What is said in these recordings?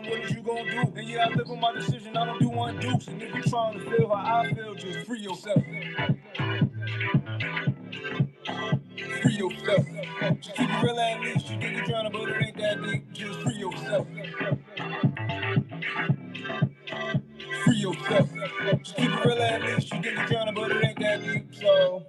what is you gonna do? And yeah, I live with my decision, I don't do one dukes. And if you trying to feel how I feel, just free yourself. Free yourself. Just keep it real at least. You think you're drowning, but it ain't that deep. Just free yourself. Free yourself. Just keep it real at least. You think you're drowning, but it ain't that deep. So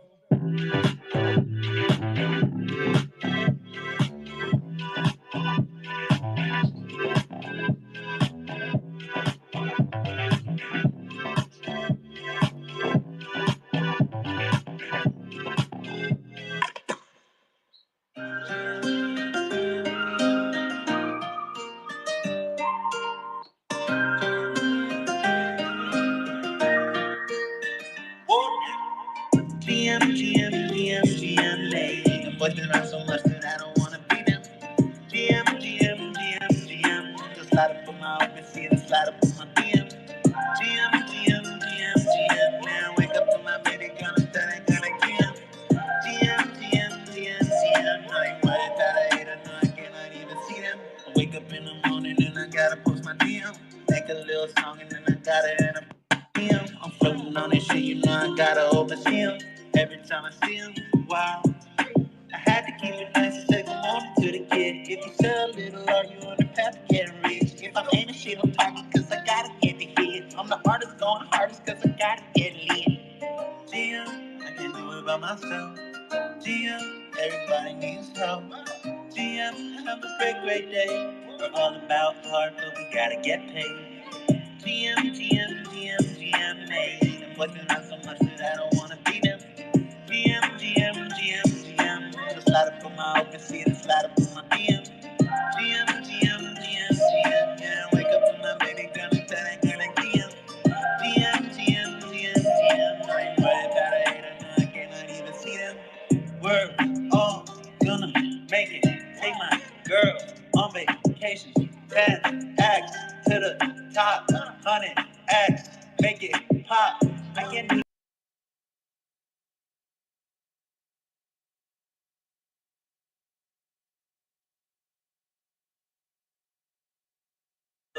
GM, but they're not so much that I don't wanna be them. GM, just slide up on my open seat and slide up on my DM. GM, now wake up to my baby gonna start and gonna GM. I ain't worried that I hate her, no, I cannot even see them. I wake up in the morning and I gotta post my DM. Make a little song and then I got it in a DM. I'm floating on this shit, you know I gotta oversee him. Every time I see him, wow. I had to keep it nice and say good morning to the kid. If you sell a little, are you on the path to getting rich? If I'm aiming shit, I'm talking cause I gotta get the hit. I'm the artist going hardest cause I gotta get lit. GM, I can't do it by myself. GM, everybody needs help. GM, have a great day. We're all about hard, but we gotta get paid. GM, made. I'm working out so much that I don't wanna be them. GM, just slide up on my open seat and slide up on my DM. GM, yeah, wake up on my baby girl and tell that girl like GM. I ain't worried about a hater, no, I cannot even see them. We're all gonna make it. Take my girl on vacation. 10 X to the top, 100 X, make it pop. I can't.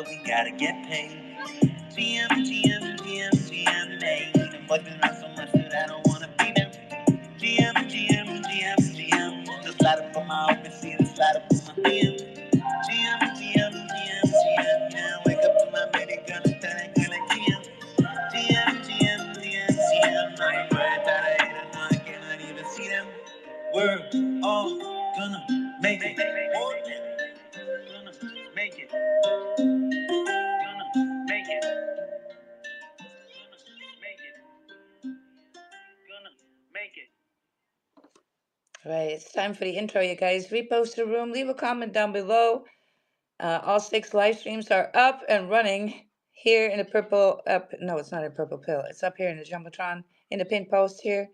We gotta get paid. GM, made. I'm working out so much that I don't wanna be them. GM, just slide up on my open seat and slide up on my DM. GM, now wake up to my baby girl and tell that girl like GM. I ain't worried about a hater, no, I cannot even see them. We're all gonna make it. Gonna make it. Gonna make it. Gonna make it. All right, it's time for the intro, you guys. Repost the room, leave a comment down below. All 6 live streams are up and running here in the purple. No, it's not a purple pill. It's up here in the jumbotron in the pin post here.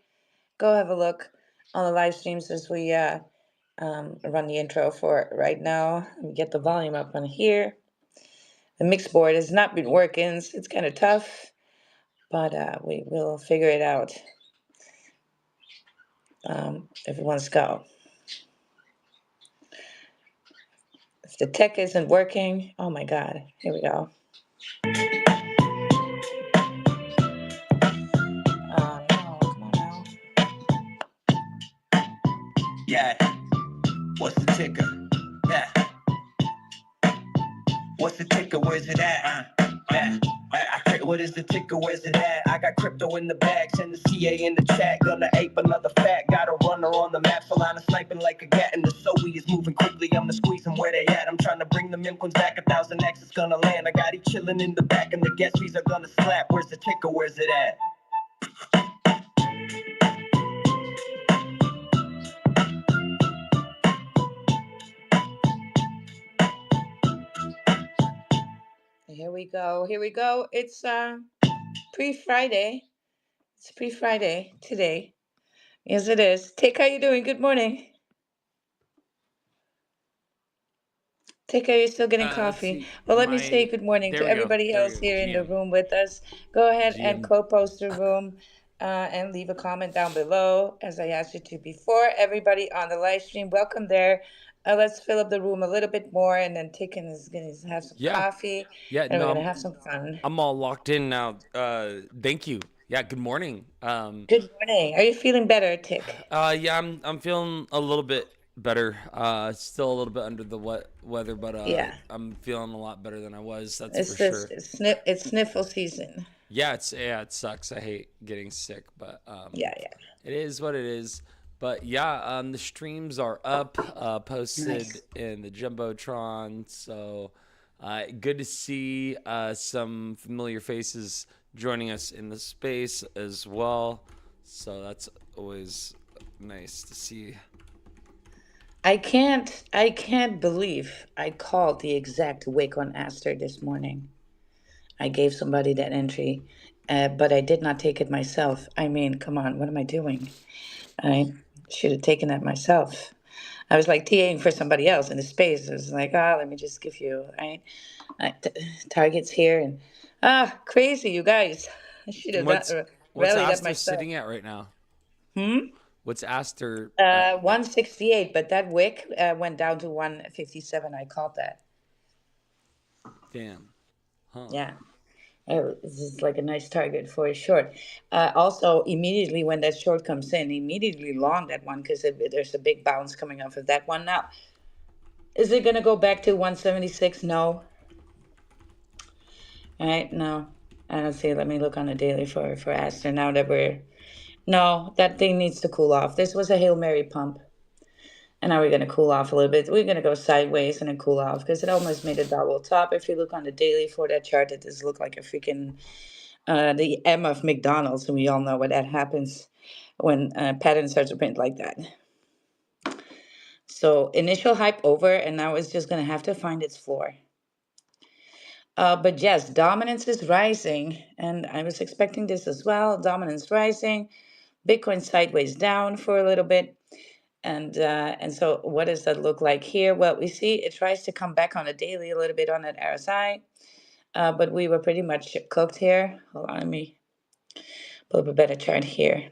Go have a look on the live streams as we run the intro for it right now. Let me get the volume up on here. The mix board has not been working. It's kind of tough, but we will figure it out. Everyone's go. If the tech isn't working, oh my God, here we go. No, come on now. Yeah, what's the ticker? Yeah, what's the ticker? Where's it at? Yeah. What is the ticker? Where's it at? I got crypto in the bag, send the CA in the chat. Gonna ape another fact. Got a runner on the map, Solana sniping like a gat. And the Zoe is moving quickly, I'm gonna squeeze them where they at. I'm trying to bring the Mimquins back, 1000X is gonna land. I got he chilling in the back and the guest fees are gonna slap. Where's the ticker? Where's it at? Here we go. It's pre-Friday. It's pre-Friday today. Yes, it is. Tic, how you doing? Good morning. Tic, are you still getting coffee? Well, let me say good morning to everybody else here in the room with us. Go ahead and co-post the room and leave a comment down below, as I asked you to before. Everybody on the live stream, welcome there. Let's fill up the room a little bit more, and then Tikin is going to have some Yeah. coffee, Yeah, and we're no, going to have some fun. I'm all locked in now. Thank you. Yeah, good morning. Good morning. Are you feeling better, Tick? Yeah, I'm feeling a little bit better. Still a little bit under the weather, but Yeah. I'm feeling a lot better than I was. That's for It's this sure. it's sniffle season. Yeah, it sucks. I hate getting sick, but Yeah, yeah. it is what it is. But yeah, the streams are up, posted Nice. in the jumbotron. So good to see some familiar faces joining us in the space as well. So that's always nice to see. I can't believe I called the exact wake on Aster this morning. I gave somebody that entry, but I did not take it myself. I mean, come on, what am I doing? I should have taken that myself. I was like TAing for somebody else in the space. I was like, let me just give you right. Targets here and crazy, you guys. I should have What's what's rallied up Aster myself. sitting at right now? Hmm. What's Aster? 168, but that wick went down to 157. I called that. Damn, huh? Yeah. Oh, this is like a nice target for a short. Also, immediately when that short comes in, immediately long that one because there's a big bounce coming off of that one. Now, is it going to go back to 176? No. All right, no. I don't see. Let me look on the daily for Aston now that we're. No, that thing needs to cool off. This was a Hail Mary pump. And now we're going to cool off a little bit. We're going to go sideways and then cool off because it almost made a double top. If you look on the daily for that chart, it does look like a freaking the M of McDonald's, and we all know what that happens when pattern starts to print like that. So initial hype over, and now it's just going to have to find its floor. But yes, dominance is rising, and I was expecting this as well. Dominance rising, Bitcoin sideways down for a little bit. And so what does that look like here? Well, we see it tries to come back on a daily a little bit on that RSI, but we were pretty much cooked here. Hold on, let me pull up a better chart here.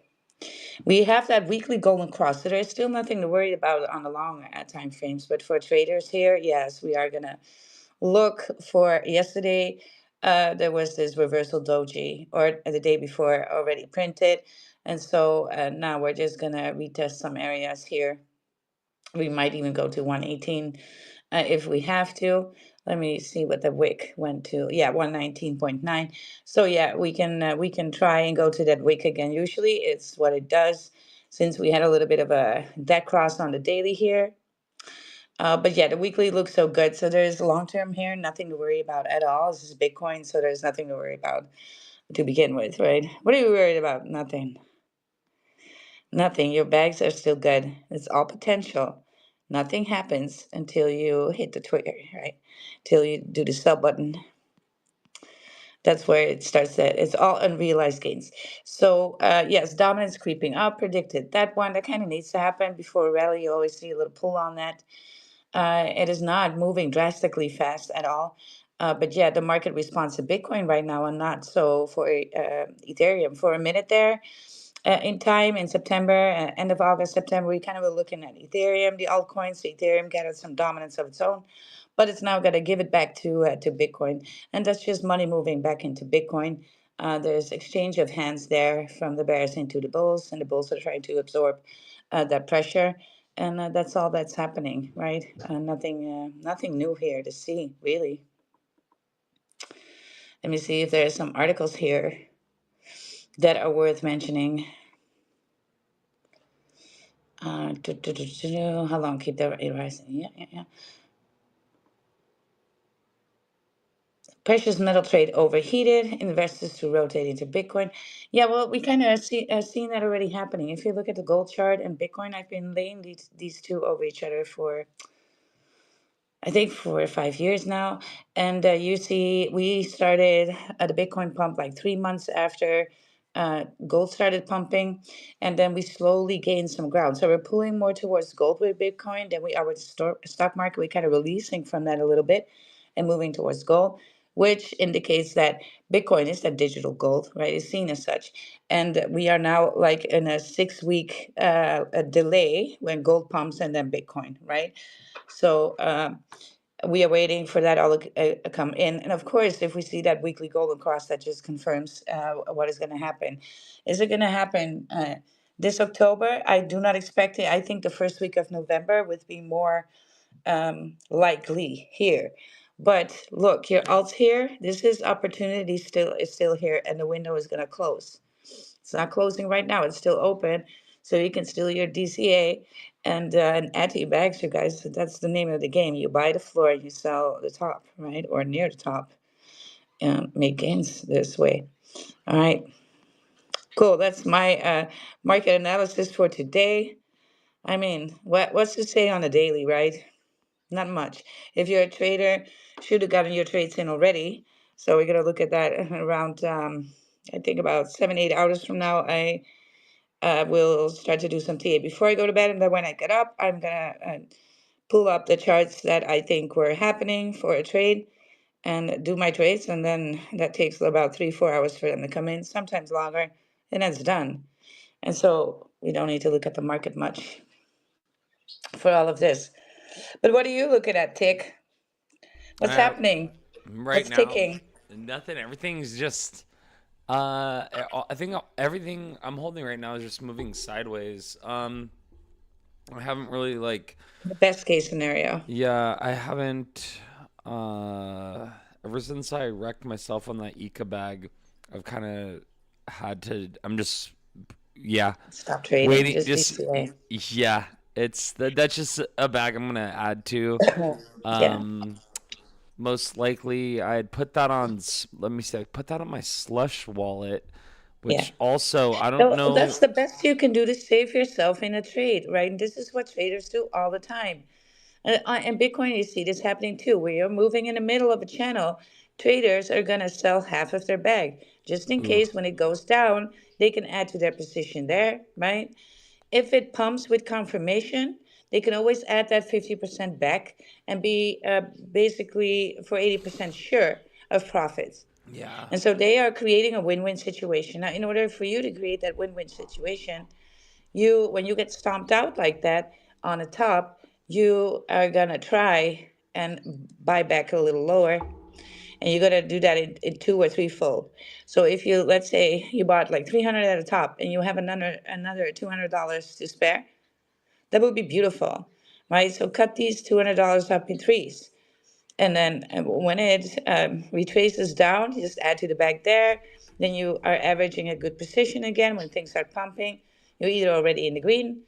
We have that weekly golden cross, so there's still nothing to worry about on the long time frames. But for traders here, yes, we are gonna look for yesterday. There was this reversal doji, or the day before already printed, and so now we're just gonna retest some areas here. We might even go to 118 if we have to. Let me see what the wick went to. Yeah, 119.9. So yeah, we can try and go to that wick again. Usually it's what it does since we had a little bit of a dead cross on the daily here. But yeah, the weekly looks so good. So there's long term here, nothing to worry about at all. This is Bitcoin, so there's nothing to worry about to begin with, right? What are you worried about? Nothing. Nothing. Your bags are still good. It's all potential. Nothing happens until you hit the trigger, right? Till you do the sell button. That's where it starts. That it's all unrealized gains. So yes, dominance creeping up. Predicted that one. That kind of needs to happen before a rally. You always see a little pull on that. It is not moving drastically fast at all. But yeah, the market responds to Bitcoin right now and not so for Ethereum. For a minute there, in time in September, end of August, September, we kind of were looking at Ethereum, the altcoins. So Ethereum gathered some dominance of its own, but it's now got to give it back to Bitcoin, and that's just money moving back into Bitcoin. There's exchange of hands there from the bears into the bulls, and the bulls are trying to absorb that pressure, and that's all that's happening, right? Nothing new here to see, really. Let me see if there are some articles here that are worth mentioning. How long keep that rising? Yeah, yeah, yeah. Precious metal trade overheated. Investors to rotate into Bitcoin. Yeah, well, we kind of seen that already happening. If you look at the gold chart and Bitcoin, I've been laying these two over each other for I think 4 or 5 years now. And you see, we started the Bitcoin pump like 3 months after gold started pumping, and then we slowly gained some ground. So we're pulling more towards gold with Bitcoin than we are with stock market. We kind of releasing from that a little bit and moving towards gold, which indicates that Bitcoin is that digital gold, right? It's seen as such. And we are now like in a 6 week a delay when gold pumps and then Bitcoin, right? So we are waiting for that all to come in. And of course, if we see that weekly golden cross, that just confirms what is going to happen. Is it going to happen this October? I do not expect it. I think the first week of November would be more likely here. But look, your alt's here. This is opportunity still is still here, and the window is going to close. It's not closing right now. It's still open, so you can steal your DCA and add to your bags, you guys. That's the name of the game. You buy the floor, you sell the top, right, or near the top, and make gains this way. All right, cool. That's my market analysis for today. I mean, what's to say on a daily, right? Not much. If you're a trader, should have gotten your trades in already. So we're gonna look at that around. I think about 7, 8 hours from now. I will start to do some TA before I go to bed, and then when I get up, I'm gonna pull up the charts that I think were happening for a trade and do my trades, and then that takes about 3, 4 hours for them to come in, sometimes longer, and that's done. And so we don't need to look at the market much for all of this. But what are you looking at, Tick? What's Uh, happening? right What's now, ticking? nothing. Everything's just. I think everything I'm holding right now is just moving sideways. I haven't really like. The best case scenario. Yeah, I haven't. Uh, Ever since I wrecked myself on that Ika bag, I've kind of had to. I'm just. Yeah, Stop trading, waiting. just Just DCA. yeah. That's just a bag I'm gonna add to. Yeah. Um, Most likely I'd put that on. Let me see. I put that on my slush wallet, Yeah. which also I don't So know. that's the best you can do to save yourself in a trade, right? And this is what traders do all the time. And Bitcoin, you see this happening too, where you're moving in the middle of a channel. Traders are going to sell half of their bag just in Ooh, case when it goes down, they can add to their position there, right? If it pumps with confirmation, they can always add that 50% back and be basically for 80% sure of profits. yeah, And so they are creating a win-win situation. Now, in order for you to create that win-win situation, you when you get stomped out like that on the top, you are gonna try and buy back a little lower, and you're gonna do that in two or three fold. So if you let's say you bought like 300 at the top and you have another $200 to spare, that would be beautiful, right? So cut these $200 up in threes. And then when it retraces down, you just add to the bag there. Then you are averaging a good position again. When things start pumping, you're either already in the green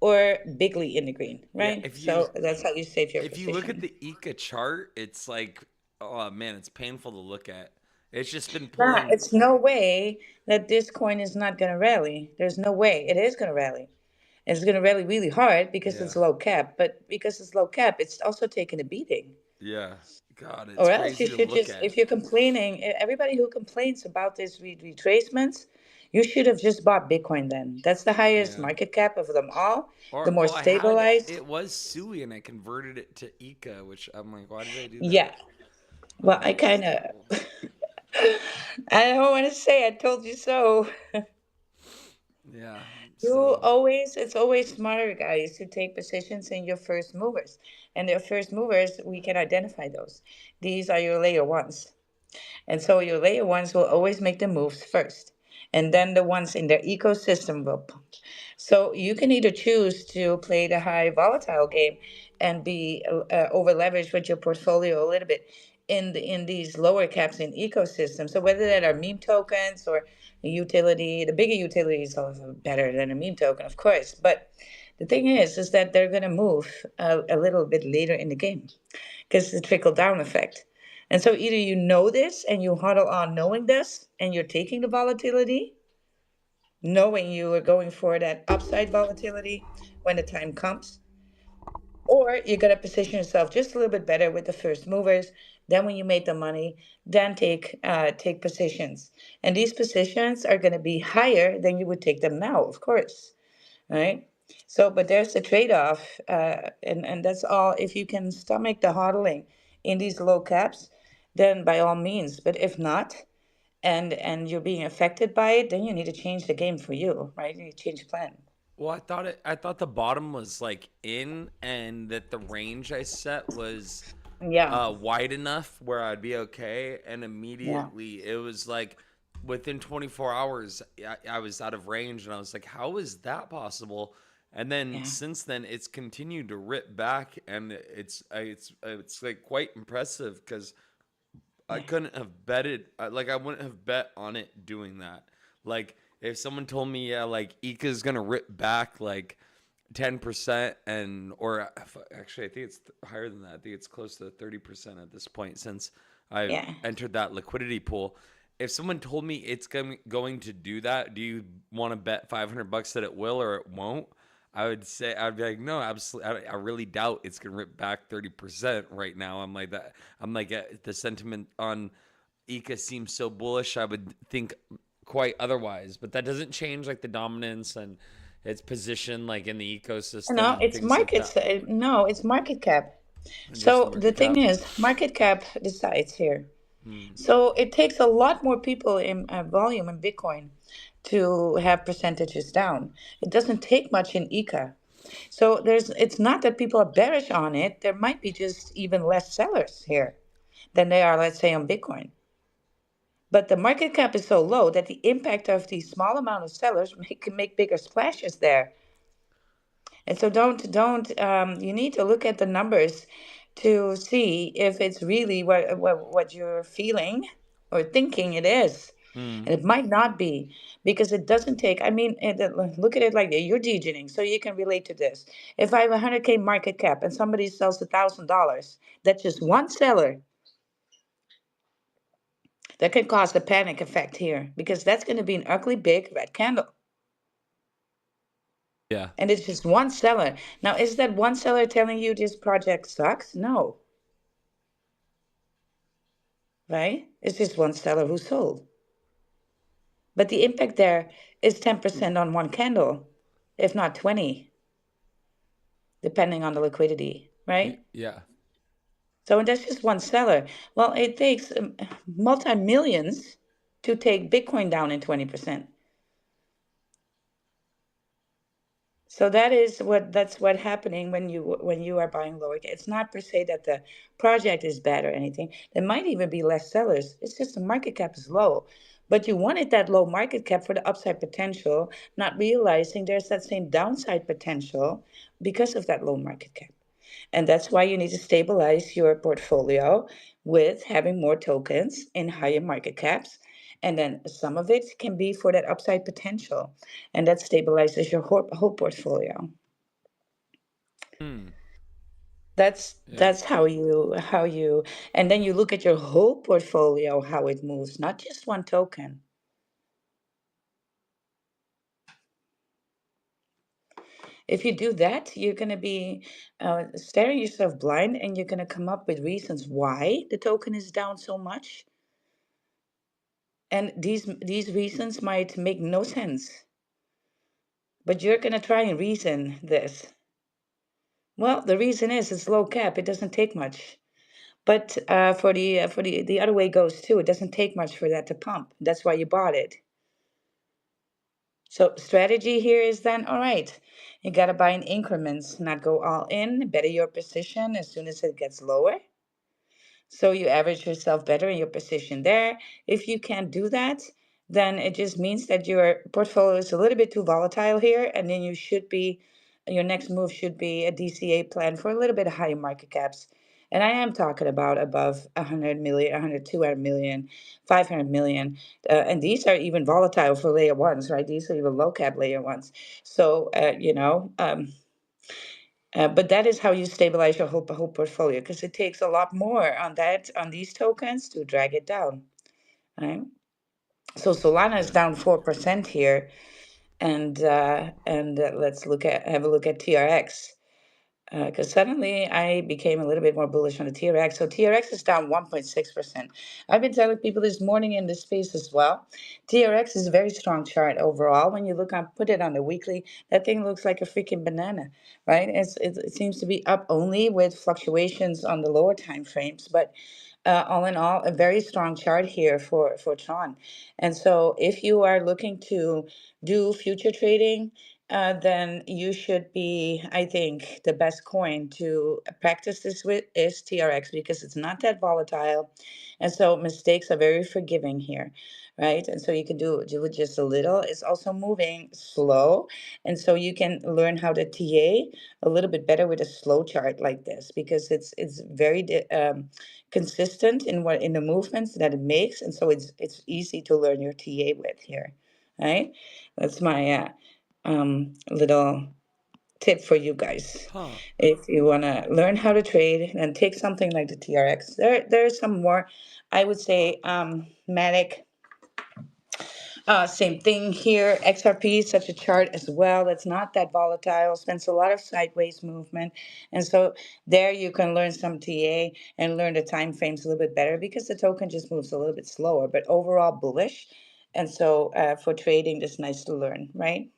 or bigly in the green, yeah. right? So that's how you save your If you look at position. the Ika chart, it's like, oh man, it's painful to look at. It's just been Nah, pulling. it's no way that this coin is not going to rally. There's no way. It is going to rally. It's going to rally really hard because Yeah, it's low cap. But because it's low cap, it's also taking a beating. yeah. God, it's Or else you crazy to should look just, at. if you're complaining, everybody who complains about this retracements, you should have just bought Bitcoin then. That's the highest Yeah. market cap of them all, the Or more well, I had stabilized. it was Sui and I converted it to Ika, which I'm like, why did I do that? Yeah. Well, I That's kind of, terrible. I don't want to say I told you so. Yeah. You So always, it's always smarter, guys, to take positions in your first movers. And the first movers, we can identify those. These are your layer ones. And so your layer ones will always make the moves first. And then the ones in their ecosystem will pump. So you can either choose to play the high volatile game and be over leveraged with your portfolio a little bit in these lower caps in ecosystems. So whether that are meme tokens or a utility, the bigger utility is also better than a meme token, of course. But the thing is that they're going to move a little bit later in the game because the trickle down effect. And so either you know this and you huddle on knowing this and you're taking the volatility, knowing you are going for that upside volatility when the time comes, or you're going to position yourself just a little bit better with the first movers. Then when you make the money, then take positions. And these positions are going to be higher than you would take them now, of course, right? So, but there's a trade-off, and that's all. If you can stomach the hodling in these low caps, then by all means. But if not, and you're being affected by it, then you need to change the game for you, right? You need to change the plan. Well, I thought the bottom was like in, and that the range I set was Yeah, wide enough where I'd be okay. And yeah, immediately it was like within 24 hours, I was out of range, and I was like, how is that possible? And then yeah, since then, it's continued to rip back, and it's like quite impressive because I yeah. couldn't have betted like I wouldn't have bet on it doing that. Like if someone told me, yeah, like Ika's gonna rip back like 10%, and or actually I think it's higher than that. I think it's close to 30% at this point since I've Yeah. entered that liquidity pool. If someone told me it's going to do that, do you want to bet $500 that it will or it won't? I would say I'd be like, no, absolutely. I really doubt it's gonna rip back 30% right now. I'm like that. I'm like the sentiment on Ika seems so bullish. I would think quite otherwise, but that doesn't change like the dominance and its position like in the ecosystem No, and it's things like market. that. No, it's market cap. And just the So the market thing cap. is, market cap decides here. Hmm. So it takes a lot more people in volume in Bitcoin to have percentages down. It doesn't take much in ECA. So it's not that people are bearish on it. There might be just even less sellers here than they are, let's say, on Bitcoin. But the market cap is so low that the impact of the small amount of sellers can make bigger splashes there. And so don't you need to look at the numbers to see if it's really what you're feeling or thinking it is. Hmm. And it might not be because it doesn't take, I mean, look at it like that. You're DJing, so you can relate to this. If I have a 100K market cap and somebody sells $1,000, that's just one seller that can cause a panic effect here because that's going to be an ugly big red candle. Yeah. And it's just one seller. Now, is that one seller telling you this project sucks? No, right? It's just one seller who sold. But the impact there is 10% on one candle, if not 20, depending on the liquidity, right? Yeah. So that's just one seller. Well, it takes multi-millions to take Bitcoin down in 20%. So that's what happening when you are buying lower. It's not per se that the project is bad or anything. There might even be less sellers. It's just the market cap is low. But you wanted that low market cap for the upside potential, not realizing there's that same downside potential because of that low market cap. And that's why you need to stabilize your portfolio with having more tokens in higher market caps. And then some of it can be for that upside potential. And that stabilizes your whole portfolio. Hmm. Yeah. That's how you and then you look at your whole portfolio, how it moves, not just one token. If you do that, you're going to be staring yourself blind and you're going to come up with reasons why the token is down so much. And these reasons might make no sense, but you're going to try and reason this. Well, the reason is it's low cap. It doesn't take much. But the other way goes too. It doesn't take much for that to pump. That's why you bought it. So strategy here is then, all right, you got to buy in increments, not go all in, better your position as soon as it gets lower. So you average yourself better in your position there. If you can't do that, then it just means that your portfolio is a little bit too volatile here, and then your next move should be a DCA plan for a little bit higher market caps. And I am talking about above 100 million, 100, 200 million, 500 million. And these are even volatile for layer ones, right? These are even low cap layer ones. So, but that is how you stabilize your whole portfolio because it takes a lot more on these tokens to drag it down, right? So Solana is Yeah. down 4% here, and let's have a look at TRX because suddenly I became a little bit more bullish on the TRX. So TRX is down 1.6%. I've been telling people this morning in this space as well. TRX is a very strong chart overall. When you put it on the weekly, that thing looks like a freaking banana, right? It seems to be up only with fluctuations on the lower time frames, but all in all, a very strong chart here for Tron. And so if you are looking to do future trading, then you should be, I think, the best coin to practice this with is TRX because it's not that volatile. And so mistakes are very forgiving here, right? And so you can do it just a little. It's also moving slow. And so you can learn how to TA a little bit better with a slow chart like this because it's very consistent in the movements that it makes. And so it's easy to learn your TA with here, right? That's my little tip for you guys. Huh. If you want to learn how to trade, then take something like the TRX. There's some more, I would say, Matic. Same thing here. XRP is such a chart as well. It's not that volatile. Spends a lot of sideways movement, and so there you can learn some TA and learn the time frames a little bit better because the token just moves a little bit slower, but overall bullish. And so for trading, it's nice to learn, right?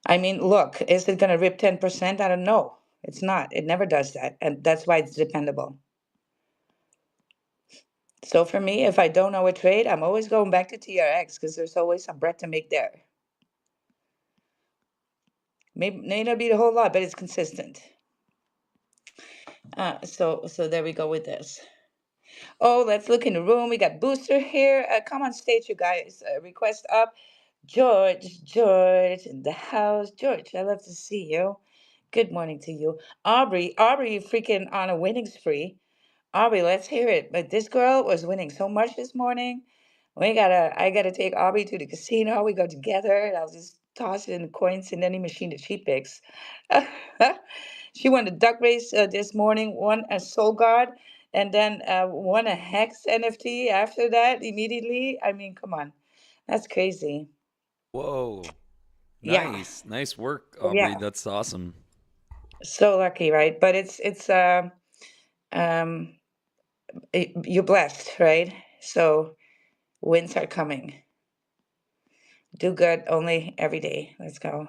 I mean, look, is it going to rip 10%? I don't know. It's not. It never does that. And that's why it's dependable. So for me, if I don't know a trade, I'm always going back to TRX because there's always some bread to make there. Maybe may not be the whole lot, but it's consistent. So there we go with this. Oh, let's look in the room. We got Booster here. Come on stage, you guys. Request up. George in the house. George, I love to see you. Good morning to you. Aubrey freaking on a winning spree. Aubrey, let's hear it. But this girl was winning so much this morning. I gotta take Aubrey to the casino. We go together, and I'll just toss in the coins in any machine that she picks. She won the duck race this morning, won a Soul Guard, and then won a Hex NFT after that immediately. I mean, come on, that's crazy. Whoa. Yeah, Nice work, Aubrey. yeah, That's awesome. so lucky, right? But um, you're blessed, right? So wins are coming. Do good only every day. Let's go.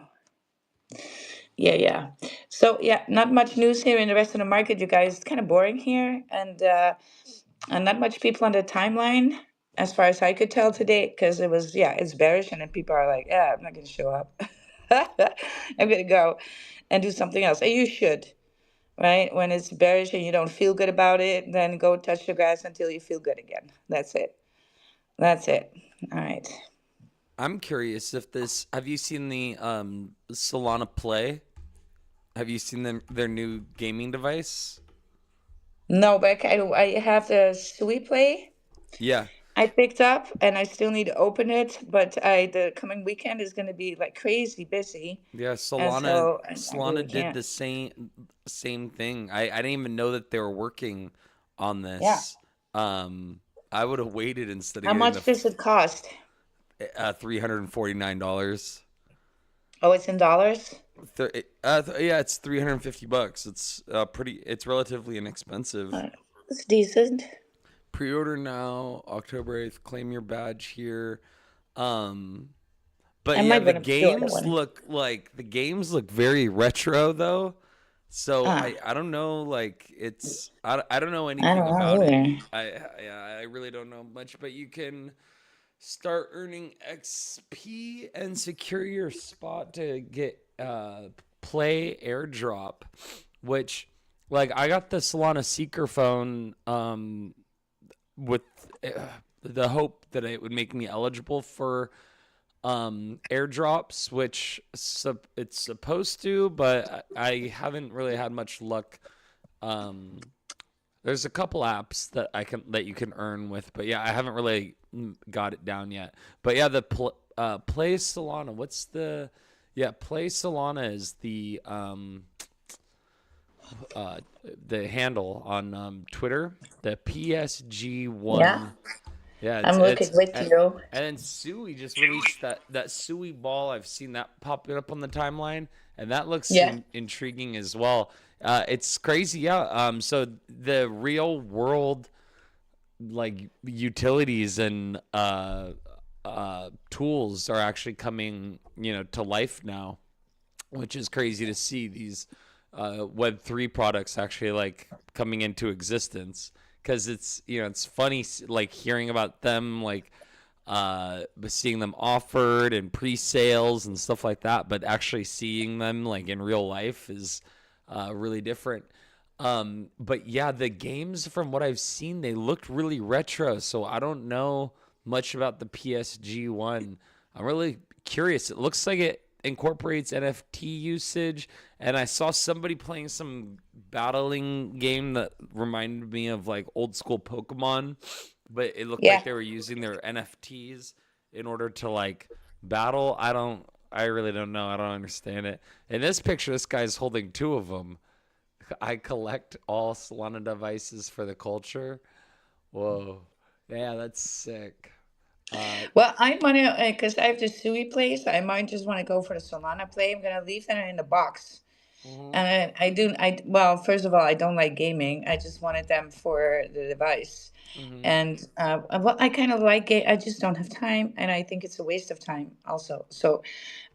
Yeah. So yeah, not much news here in the rest of the market, you guys. It's kind of boring here, and not much people on the timeline as far as I could tell today, because it was it's bearish, and then people are like, yeah, I'm not gonna show up. I'm gonna go and do something else. And you should, right? When it's bearish and you don't feel good about it, then go touch the grass until you feel good again. That's it. That's it. All right. I'm curious if this. Have you seen the Solana Play? Have you seen their new gaming device? No, but I have the Sui Play Yeah, I picked up, and I still need to open it. But the coming weekend is going to be like crazy busy, yeah. and Solana so I really Solana did can't. the same thing. I didn't even know that they were working on Yeah. this. Um, I would have waited instead of How getting much does it cost? $349. Oh, it's in dollars. Yeah, it's $350. It's pretty. It's relatively inexpensive. It's decent. Pre-order now, October 8th. Claim your badge here. Um, but I yeah, might want to pre-order one. the games look very retro though. So Ah, I don't know, like I don't know I anything don't know about it. either. I really don't know much, but you can start earning XP and secure your spot to get play airdrop, which like I got the Solana Seeker phone with uh, the hope that it would make me eligible for airdrops, which it's supposed to, but I haven't really had much luck. There's a couple apps that you can earn with, but yeah, I haven't really got it down yet. But yeah, the Play Solana. What's the Play Solana is uh, the handle on Twitter. The PSG Yeah, one. Yeah, I'm looking with and you. then Sui just released that Sui ball. I've seen that popping up on the timeline, and that looks Yeah. intriguing as well. It's crazy, yeah. So the real world like utilities and tools are actually coming, to life now, which is crazy to see these Web3 products actually like coming into existence because it's funny like hearing about them like but seeing them offered and pre-sales and stuff like that, but actually seeing them like in real life is really different. But yeah, the games from what I've seen, they looked really retro. So I don't know much about the PSG one. I'm really curious. It looks like it incorporates NFT usage, and I saw somebody playing some battling game that reminded me of like old school Pokemon, but it looked like Yeah. they were using their NFTs in order to like battle. I really don't know. I don't understand it. In this picture, this guy's holding two of them. I collect all Solana devices for the culture. Whoa. Yeah, that's sick. Uh, Well, I want to, because I have the Sui place, I might just want to go for the Solana play. I'm going to leave them in the box. mhm. And well, first of all, I don't like gaming. I just wanted them for the device. Mhm. And well, I kind of like it. I just don't have time. And I think it's a waste of time also. So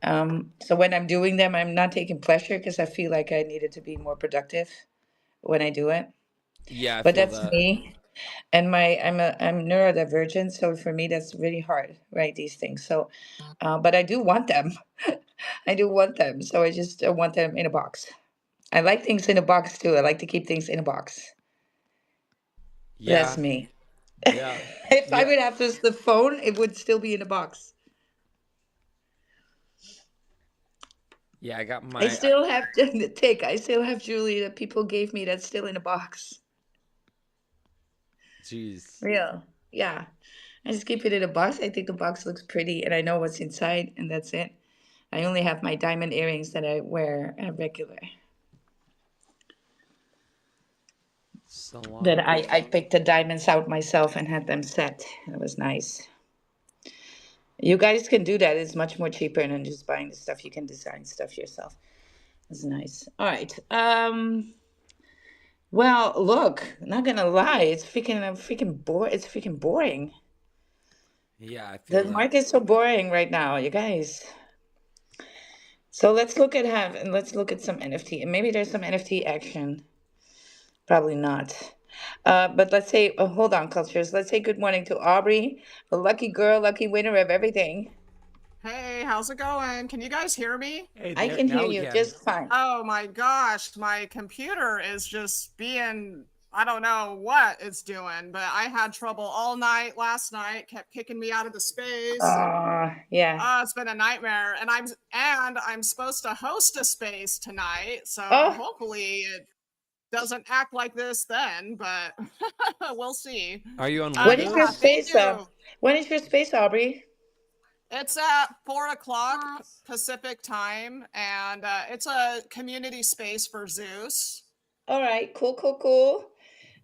when I'm doing them, I'm not taking pleasure because I feel like I needed to be more productive when I do it. Yeah, I But feel that's that. me. And I'm neurodivergent, so for me that's really hard, right? These things. So, but I do want them. I do want them. So I just want them in a box. I like things in a box too. I like to keep things in a box. That's Yeah. me. Yeah. If I Yeah. would have just the phone, it would still be in a box. Yeah, I got I my still have the tick. I still have Julie that people gave me that's still in a box. jeez. Real. Yeah. I just keep it in a box. I think the box looks pretty and I know what's inside and that's it. I only have my diamond earrings that I wear regular. That Solana. I picked the diamonds out myself and had them set. It was nice. You guys can do that. It's much more cheaper than just buying the stuff. You can design stuff yourself. It's nice. All right. Well, look, not gonna lie, it's freaking bore. It's freaking boring. Yeah, I feel The that. market's so boring right now, you guys. So let's look at let's look at some NFT. And maybe there's some NFT action. Probably not. But let's say, hold on, cultures. Let's say good morning to Aubrey, a lucky girl, lucky winner of everything. Hey, how's it going? Can you guys hear me? Hey, I there can hear now we you can. just fine. Oh my gosh, my computer is just being, I don't know what it's doing, but I had trouble all night last night, kept kicking me out of the space and Yeah. it's been a nightmare and I'm supposed to host a space tonight, so Oh, hopefully it doesn't act like this then, but we'll see. Are you on when is your Yeah, Windows? thank space up? you. When is your space, Aubrey? It's at 4 o'clock Pacific time, and it's a community space for Zeus. All right, cool, cool, cool.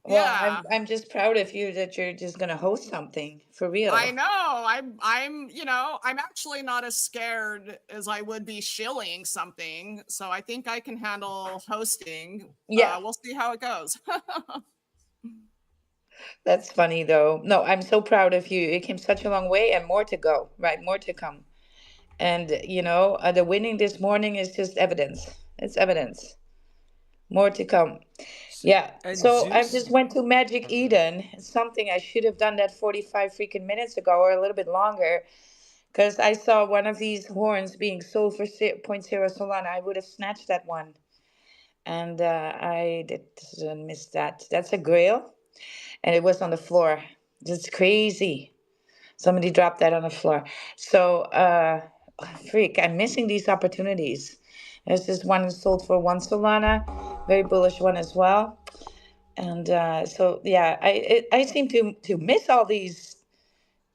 Well, Yeah, I'm just proud of you that you're just gonna host something for I real. know. I'm actually not as scared as I would be shilling something, so I think I can handle hosting. Yeah, We'll see how it goes. that's funny though. No, I'm so proud of you. You came such a long way and more to go, right? More to come. And the winning this morning is just evidence. It's evidence. More to come. Yeah. And So I Zeus. just went to Magic Oh, good. Eden. Something I should have done that 45 freaking minutes ago or a little bit longer. Because I saw one of these horns being sold for zero point 0.0 Solana. I would have snatched that one. And I didn't miss that. That's a grail. And it was on the floor. That's crazy. Somebody dropped that on the floor. So, freak, I'm missing these opportunities. There's this one sold for 1 Solana, very bullish one as well. And so, yeah, I seem to miss all these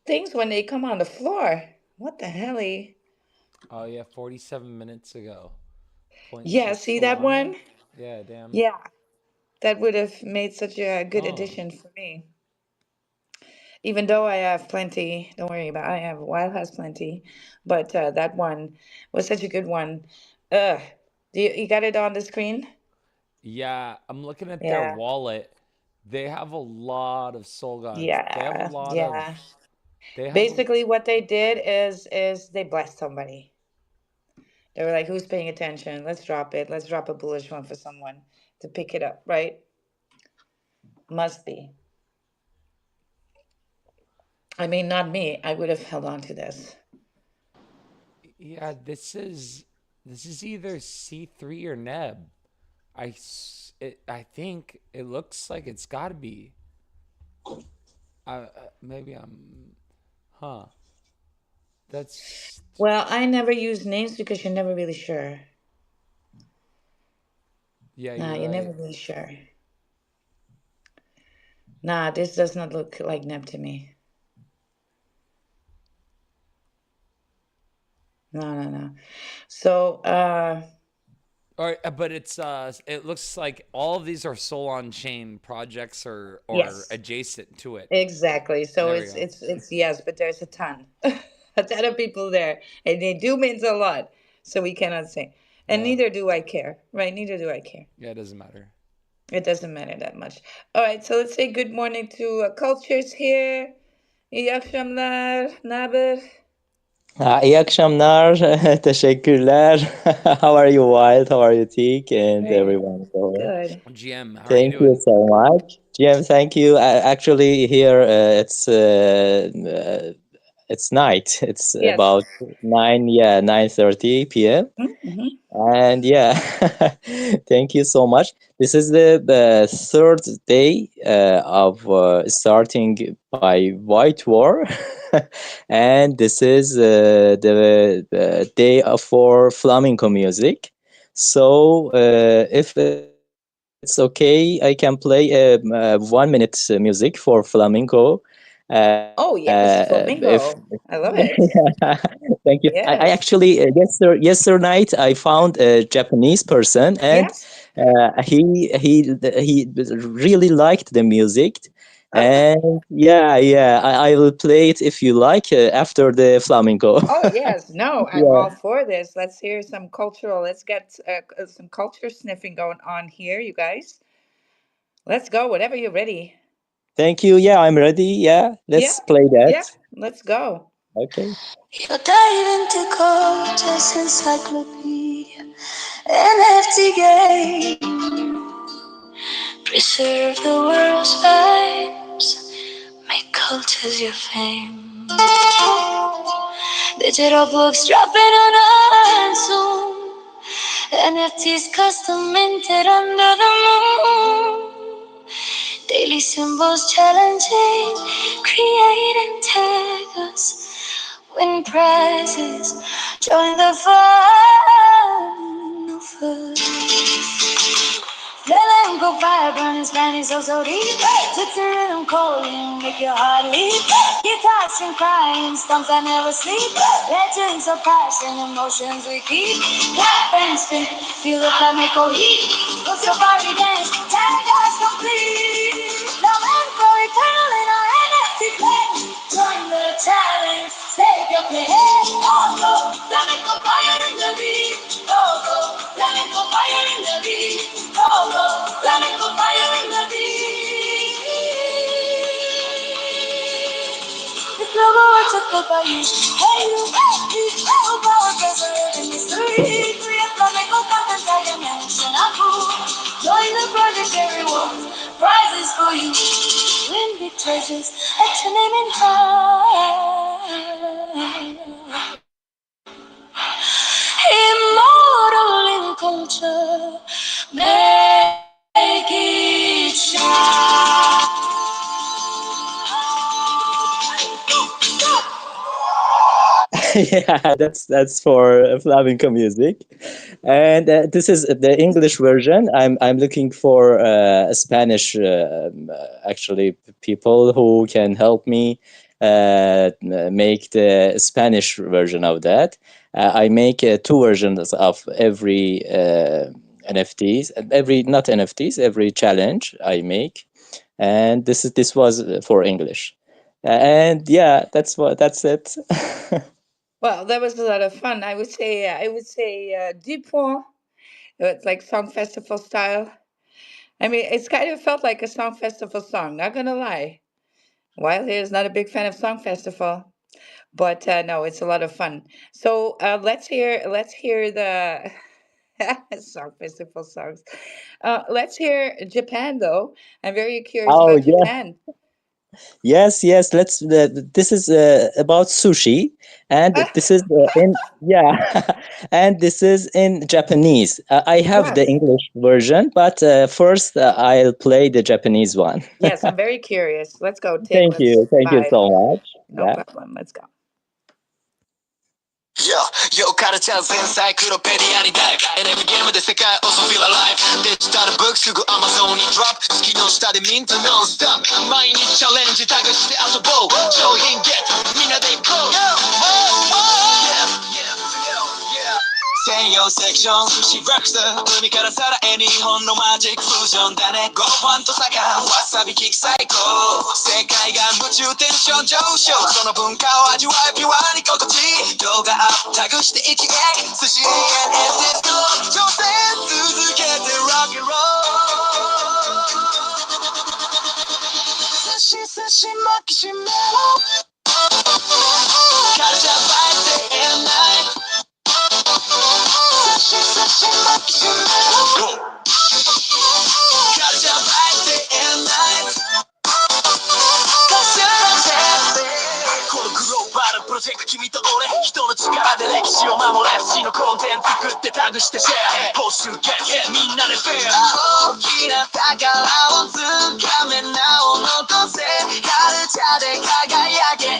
things when they come on the floor. What the hell? Oh yeah, 47 minutes ago. Point Yeah, six see that Solana. one? Yeah, damn. Yeah, that would have made such a good Huh. addition for me. Even though I have plenty, don't worry about. I have Wild has plenty, but that one was such a good one. Ugh, you got it on the screen? Yeah, I'm looking at their Yeah, wallet. They have a lot of soul gods. They have a yeah, lot of. yeah. They have. A, Basically, what they did is they blessed somebody. They were like, "Who's paying attention? Let's drop it. Let's drop a bullish one for someone to pick it up." Right? Must be. I mean, not me. I would have held on to this. Yeah, this is either C3 or Neb. I think it looks like it's got to be. Maybe I'm. Huh. That's. Well, I never use names because you're never really sure. Yeah, Nah, you're you're right. never really sure. Nah, this does not look like Neb to me. No, no, no. So, Or, but it looks like all of these are Soul on Chain projects or yes, adjacent to it. exactly. So There we it's go. it's it's yes, but there's a ton, a ton of people there, and they do means a lot. So we cannot say, and Yeah. neither do I care, right? Neither do I care. Yeah, it doesn't matter. It doesn't matter that much. All right, so let's say good morning to cultures here. İyi akşamlar, naber? İyi akşamlar, teşekkürler. How are you, Wild? How are you, Teak, and Right, everyone? So, good. GM, how are you thank you doing? so much, Jim. Thank you. Actually, here it's night. It's Yes. about 9:30 p.m. Mm-hmm. And yeah, thank you so much. This is the third day of starting by White War, and this is the day for flamenco music. So, if it's okay, I can play 1 minute music for flamenco. Oh If yes, flamenco. I love it. Thank you. I Yes. actually yesterday night I found a Japanese person, and Yes. he really liked the music, Oh, and yeah, I will play it if you like after the flamenco. oh yes. No, I'm Yeah. all for this. Let's hear some cultural. Let's get some culture sniffing going on here, you guys. Let's go. Whenever you're ready. Thank you. Yeah, I'm ready. Yeah, Yeah. let's play Yeah. that. Let's go. Okay. You're diving to cultures encyclopedia, NFT game. Preserve the world's vibes. Make cultures your fame. Digital books dropping on us soon. NFTs custom minted under the moon. Daily symbols challenging, create and tag us. Win prizes, join the fun. No fuss. Flamenco vibrant in Spanish, so deep. It's a rhythm calling, make your heart leap. Guitars and crying, stomps that never sleep. Legends of passion, emotions we keep. Clap and spin, feel the flamenco heat. Cause your body dance, tag us complete. Flamenco eternal in our NFT play. Join the challenge, take your place. Oh, go, flamenco fire in the beat. Oh, go, flamenco fire in the beat. Oh, go, flamenco fire in the beat. It's global what's up by you. Hey, you, oh, power pressure in mystery. Create flamenco content, I am mention a cool. Join the project, everyone. Prizes for you. Win big treasures at your name in high. Immortal in culture, make it shine. Yeah, that's for flamenco music, and this is the English version. I'm looking for a Spanish actually people who can help me make the Spanish version of that. I make two versions of every NFTs, every not NFTs, every challenge I make, and this was for English. And yeah, that's it. Well, that was a lot of fun. I would say, 10 points. It's like song festival style. I mean, it's kind of felt like a song festival song. Not gonna lie. Wild here is not a big fan of song festival, but no, it's a lot of fun. So let's hear the song festival songs. Let's hear Japan though. I'm very curious Oh about yeah, Japan. Yes, yes. Let's. This is about sushi, and this is in yeah, and this is in Japanese. I have the Yes. English version, but first I'll play the Japanese one. Yes, I'm very curious. Let's go, Tic. Thank Let's you, thank you vibe. so much. No Yeah. problem. Let's go. Yo, yo, culture 全サイクロペディアにダイブエネルゲームで世界をso feel alive デジタルブックすぐ Amazon にドロップ月の下でミントノンストップ毎日チャレンジタグして遊ぼう商品ゲットみんなで行こう 専用セクションシーブラックス海からさらへ日本のマジックフージョンだねゴーパンとサカわさびキック最高世界が夢中テンション上昇その文化を味わいピュアに心地動画アップタグして一撃寿司 ANSS ゴー挑戦続けてロックンロー寿司寿司マキシメロカルチャーバイデーエンナイトSushi Maximum Culture by day and night このグローバルプロジェクト君と俺人の力で歴史を守れ死のコンテンツ作ってタグしてシェア報酬ゲットみんなでフェア大きな宝をつかめなお残せカルチャーで輝け永遠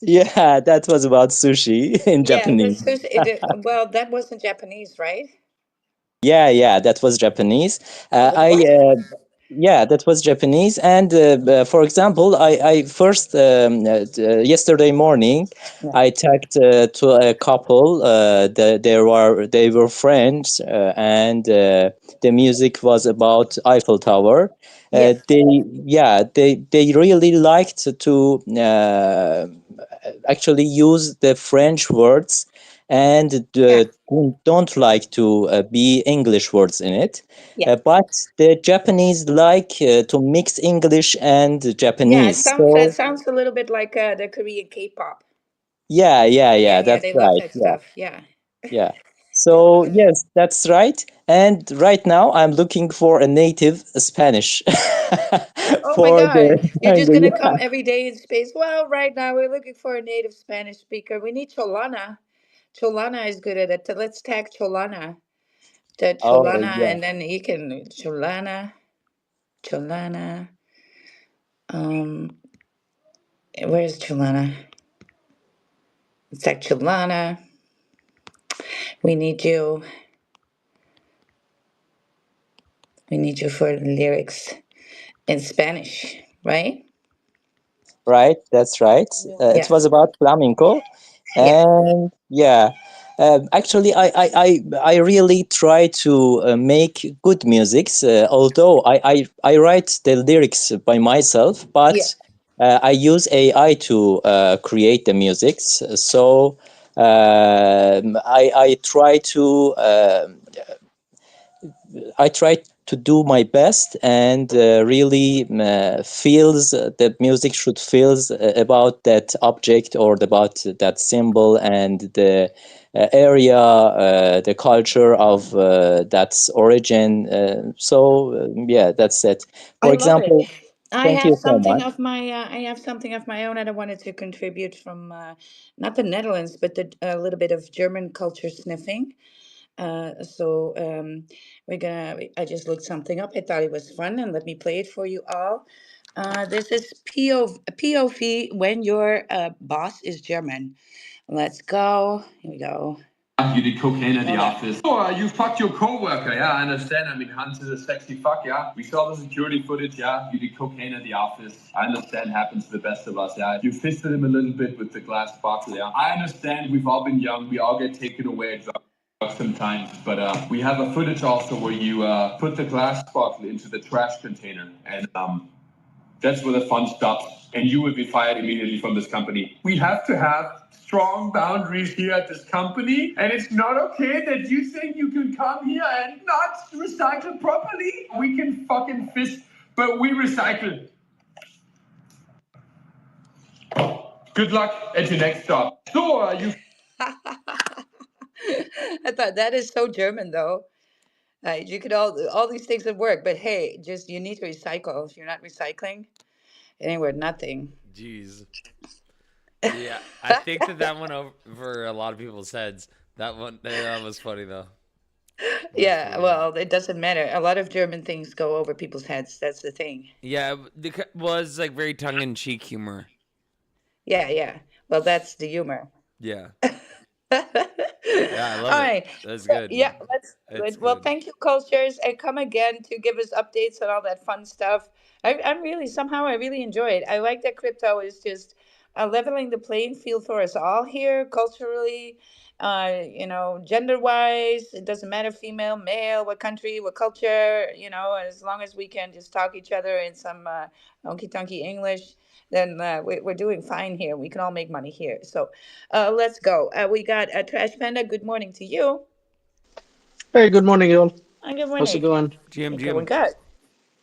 Yeah, that was about sushi in Yeah, the Japanese. sushi. Well, that wasn't Japanese, right? Yeah, yeah, that was Japanese. Oh, it I was. Yeah, that was Japanese. And for example, I first yesterday morning, Yeah. I talked to a couple. They were friends, and the music was about Eiffel Tower. Yes. They really liked to actually use the French words and Yeah. don't like to be English words in it. Yeah. But the Japanese like to mix English and Yeah. It Japanese. sounds. It So sounds a little bit like the Korean K-pop. yeah, yeah, Yeah. yeah, Yeah. that's They love right. that Yeah, stuff. Yeah. yeah. They love So it. yes, that's right. And right now I'm looking for a native Spanish Oh my for God! the You're just gonna come yeah. every day in space. Well, right now we're looking for a native Spanish speaker. We need Cholana. Cholana is good at it. Let's tag Cholana. The Oh Cholana, yeah, and then you can Cholana, Cholana. Um, where's Cholana? It's like Cholana. We need you. We need you for the lyrics in Spanish, right? right. That's right. It Yeah. was about flamenco, Yeah. and yeah. Actually, I really try to make good musics. Although I write the lyrics by myself, Yeah. but I use AI to create the musics. So I try to do my best and really feels the music should feels about that object or about that symbol and the area, the culture of that's origin. Yeah, that's it. I For love it. example, I thank have you so something much. of my I have something of my own that I wanted to contribute from not the Netherlands, but a little bit of German culture sniffing. So we're gonna. I just looked something up. I thought it was fun, and let me play it for you all. This is POV when your boss is German. Let's go. Here we go. You did cocaine at the Hold on. office. Oh, you fucked your coworker. Yeah, I understand. I mean, Hans is a sexy fuck. Yeah, we saw the security footage. Yeah, you did cocaine at the office. I understand. Happens to the best of us. Yeah, you fisted him a little bit with the glass bottle. Yeah, I understand. We've all been young. We all get taken away at drugs sometimes, but we have a footage also where you put the glass bottle into the trash container, and that's where the fun stops, and you will be fired immediately from this company. We have to have strong boundaries here at this company, and it's not okay that you think you can come here and not recycle properly. We can fucking fish, but we recycle. Good luck at your next job. So, you I thought that is so German, though. You could all these things would work, but hey, just you need to recycle. If you're not recycling, it ain't worth nothing. Jeez. Yeah, I think that went over a lot of people's heads. That was funny though. Yeah, well, it doesn't matter. A lot of German things go over people's heads. That's the thing. Yeah, it was like very tongue-in-cheek humor. Yeah. Well, that's the humor. Yeah. Yeah, I love All it. right. That's So, good. yeah, that's It's good. Well, good. thank you, Cultures, and come again to give us updates on all that fun stuff. I'm really somehow I really enjoy it. I like that crypto is just leveling the playing field for us all here, culturally, gender wise. It doesn't matter, female, male, what country, what culture. As long as we can just talk each other in some honky tonky English, then we're doing fine here. We can all make money here. So let's go. We got Trash Panda. Good morning to you. Hey, good morning, y'all. And good How's it morning. going? Jim, Going good.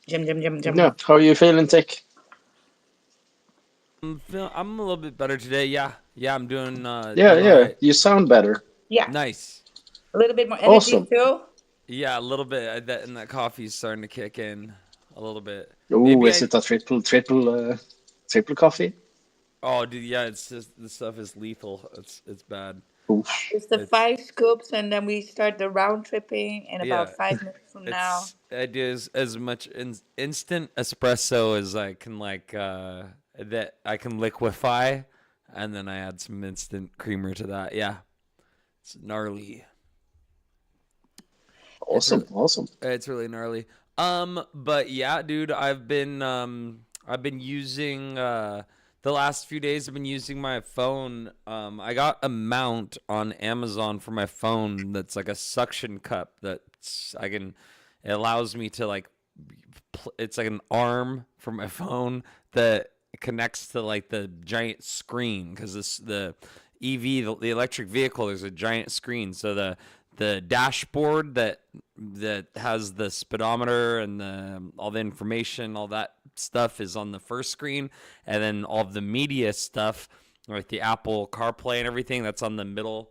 Jim. Yeah, how are you feeling, Tic? I'm a little bit better today. Yeah, I'm doing. Yeah, doing all right. you sound better. Yeah. Nice. A little bit more energy Awesome. too. Yeah, a little bit. That coffee's starting to kick in a little bit. Ooh, Maybe is it a triple coffee? Oh, dude, yeah. It's just the stuff is lethal. It's bad. Oof. It's the 5 scoops, and then we start the round tripping in about Yeah. 5 minutes from now. I do as much instant espresso as I can that I can liquefy, and then I add some instant creamer to that. Yeah, it's gnarly. Awesome. It's really gnarly. But yeah, dude, I've been using the last few days. I've been using my phone. I got a mount on Amazon for my phone that's like a suction cup it allows me to it's like an arm for my phone that connects to like the giant screen because the the electric vehicle, there's a giant screen. So the dashboard that has the speedometer and all the information, all that stuff is on the first screen, and then all of the media stuff, like the Apple CarPlay and everything, that's on the middle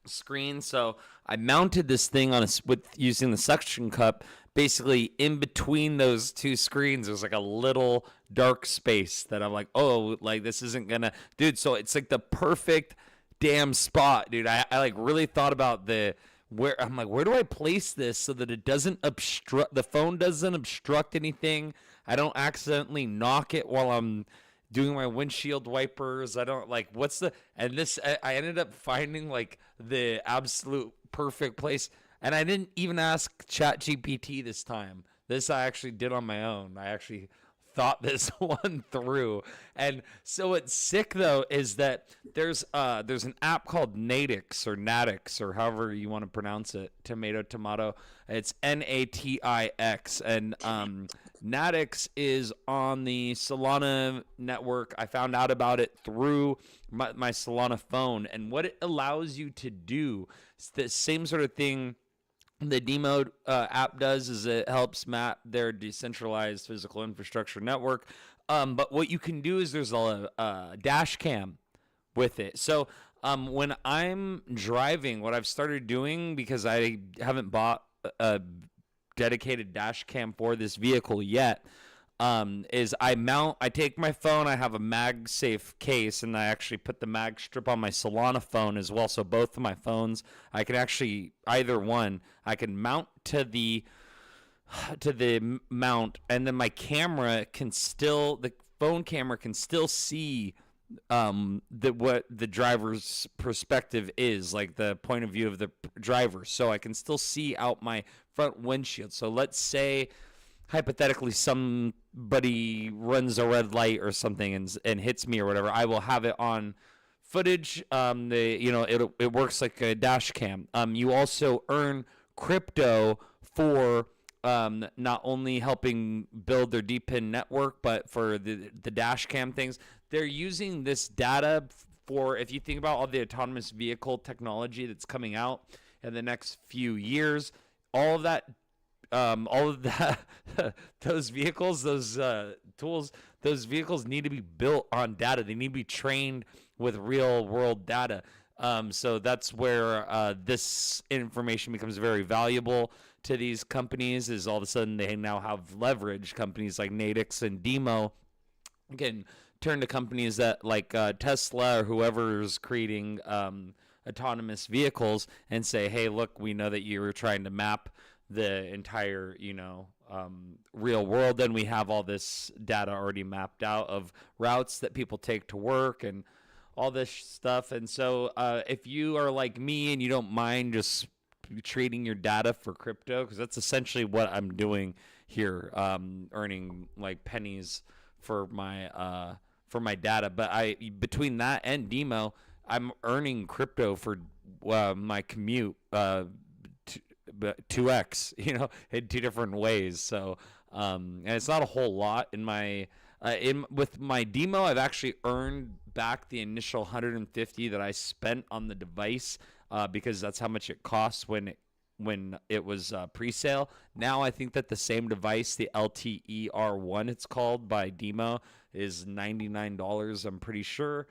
screen. So I mounted this thing with using the suction cup. Basically, in between those two screens, there's like a little dark space that I'm like, oh, like this isn't gonna, dude. So it's like the perfect damn spot, dude. I like really thought about where do I place this so that it doesn't obstruct, the phone doesn't obstruct anything. I don't accidentally knock it while I'm doing my windshield wipers. I don't I ended up finding like the absolute perfect place. And I didn't even ask ChatGPT this time. This I actually did on my own. I actually thought this one through. And so what's sick though is that there's an app called Natix or however you want to pronounce it. Tomato. It's Natix, and Natix is on the Solana network. I found out about it through my Solana phone, and what it allows you to do is the same sort of thing the Demo app does, is it helps map their decentralized physical infrastructure network. But what you can do is there's a dash cam with it. So when I'm driving, what I've started doing, because I haven't bought a dedicated dash cam for this vehicle yet, is I take my phone, I have a MagSafe case, and I actually put the mag strip on my Solana phone as well. So both of my phones, I can actually, either one, I can mount to the mount, and then my camera the phone camera can still see what the driver's perspective is, like the point of view of the driver. So I can still see out my front windshield. So let's say, hypothetically, somebody runs a red light or something and hits me or whatever, I will have it on footage. It works like a dash cam. You also earn crypto for not only helping build their DPIN network, but for the dash cam things. They're using this data for, if you think about all the autonomous vehicle technology that's coming out in the next few years, all of that, those vehicles, those tools, those vehicles need to be built on data. They need to be trained with real world data. So that's where this information becomes very valuable to these companies. Is all of a sudden they now have leverage. Companies like Nadix and Demo can turn to companies that like Tesla or whoever's creating autonomous vehicles and say, hey, look, we know that you were trying to map the entire, real world. Then we have all this data already mapped out of routes that people take to work and all this stuff. And so if you are like me and you don't mind just trading your data for crypto, because that's essentially what I'm doing here, earning like pennies for my data. But I between that and Demo, I'm earning crypto for my commute, 2x, in two different ways. So and it's not a whole lot in my in with my Demo. I've actually earned back the initial 150 that I spent on the device, because that's how much it costs when it was pre-sale. Now I think that the same device, the LTER1, it's called by Demo, is $99. I'm pretty sure.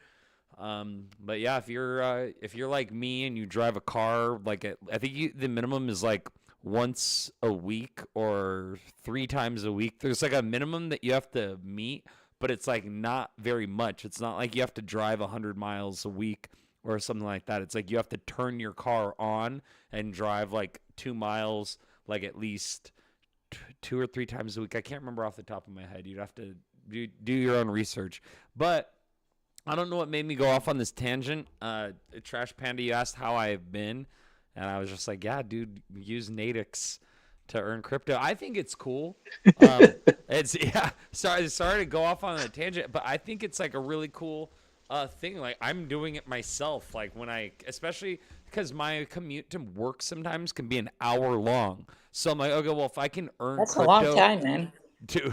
But yeah, if you're like me and you drive a car, like I think the minimum is like once a week or 3 times a week. There's like a minimum that you have to meet, but it's like not very much. It's not like you have to drive 100 miles a week or something like that. It's like you have to turn your car on and drive like 2 miles, like at least 2 or 3 times a week. I can't remember off the top of my head. You'd have to do your own research. But I don't know what made me go off on this tangent. Trash Panda, you asked how I've been, and I was just like, yeah, dude, use Nadix to earn crypto. I think it's cool. It's Sorry to go off on a tangent, but I think it's like a really cool thing. Like I'm doing it myself. Like especially because my commute to work sometimes can be an hour long. So I'm like, okay, well, if I can earn That's a crypto, long time, man.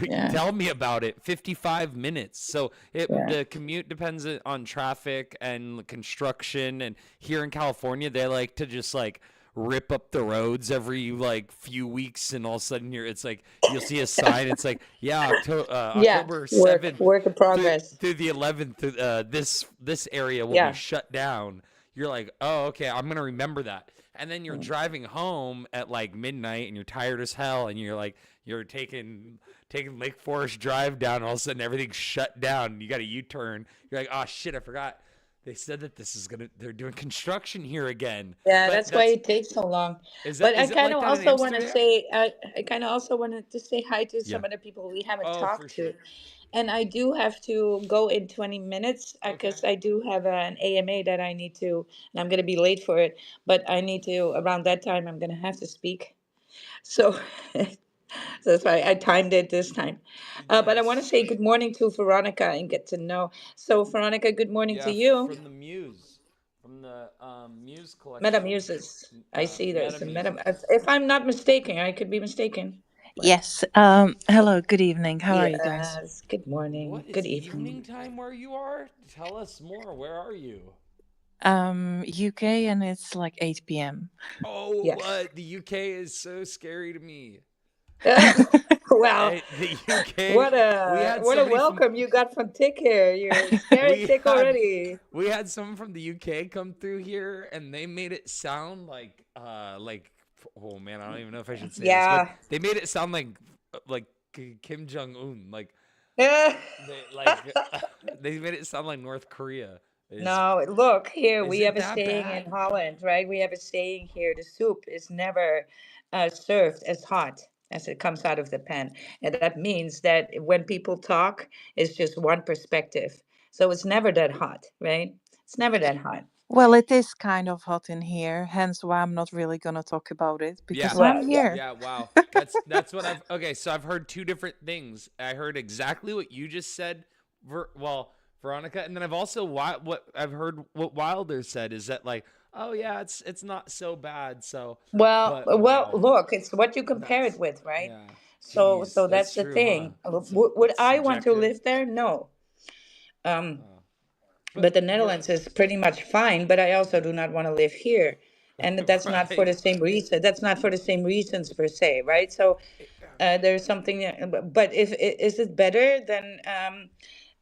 Yeah. Tell me about it. 55 minutes. So the commute depends on traffic and construction. And here in California, they like to just like rip up the roads every like few weeks, and all of a sudden it's like you'll see a sign. It's like October 7th Work in progress. through the 11th. This area will be shut down. You're like, oh, okay, I'm gonna remember that. And then you're driving home at like midnight, and you're tired as hell, and you're taking Lake Forest Drive down, and all of a sudden everything's shut down. You got a U-turn. You're like, oh shit, I forgot. They said that they're doing construction here again. Yeah, But that's why it takes so long. But I is it kind like of that in also want to Amsterdam? say, I kind of also wanted to say hi to some Yeah. of the people we haven't Oh, for talked to. sure. And I do have to go in 20 minutes Okay. because I do have an AMA that I need to, and I'm going to be late for it. But I need to, around that time, I'm going to have to speak. So, so that's why I timed it this time. But I want to Nice. say good morning to Veronica and get to know. So, Veronica, good morning to Yeah, you. from the Muse, from the Muse collection. Metamuses. I see there's a meta. Metamuses. If I'm not mistaken, I could be mistaken. But Yes. Hello. Good evening. How are you guys? yes, good morning, What is good evening evening. time where you are? Tell us more. Where are you? UK, and it's like 8 p.m. Oh, Yes. what? The UK is so scary to me. Wow, The UK. We had what a somebody from welcome you got from Tick here. You're scaring we Tick had already. we had someone from the UK come through here, and they made it sound like oh man, I don't even know if I should say this, but Yeah. they made it sound like Kim Jong Un, like Yeah. they like they made it sound like North Korea. No, look here. Is We it have a that saying in bad? Holland, right? We have a saying here: the soup is never served as hot as it comes out of the pan, and that means that when people talk, it's just one perspective. So it's never that hot, right? It's never that hot. Well, it is kind of hot in here, hence why I'm not really gonna talk about it Yeah. because I'm Well, yeah. here. Yeah, wow. That's what I've okay, so I've heard two different things. I heard exactly what you just said, Veronica, and then I've also what I've heard what Wilder said is that like, oh yeah, it's not so bad. So, Well, but well, wow. look, it's what you compare it That's with, right? yeah. So Jeez, that's that's the true, huh? thing. Would It's I want to subjective. live there? No. Um, Uh, but but the Netherlands is pretty much fine, but I also do not want to live here. And that's not for right. the same reason. That's not for the same reasons per se, right? So there's something, but if is it better than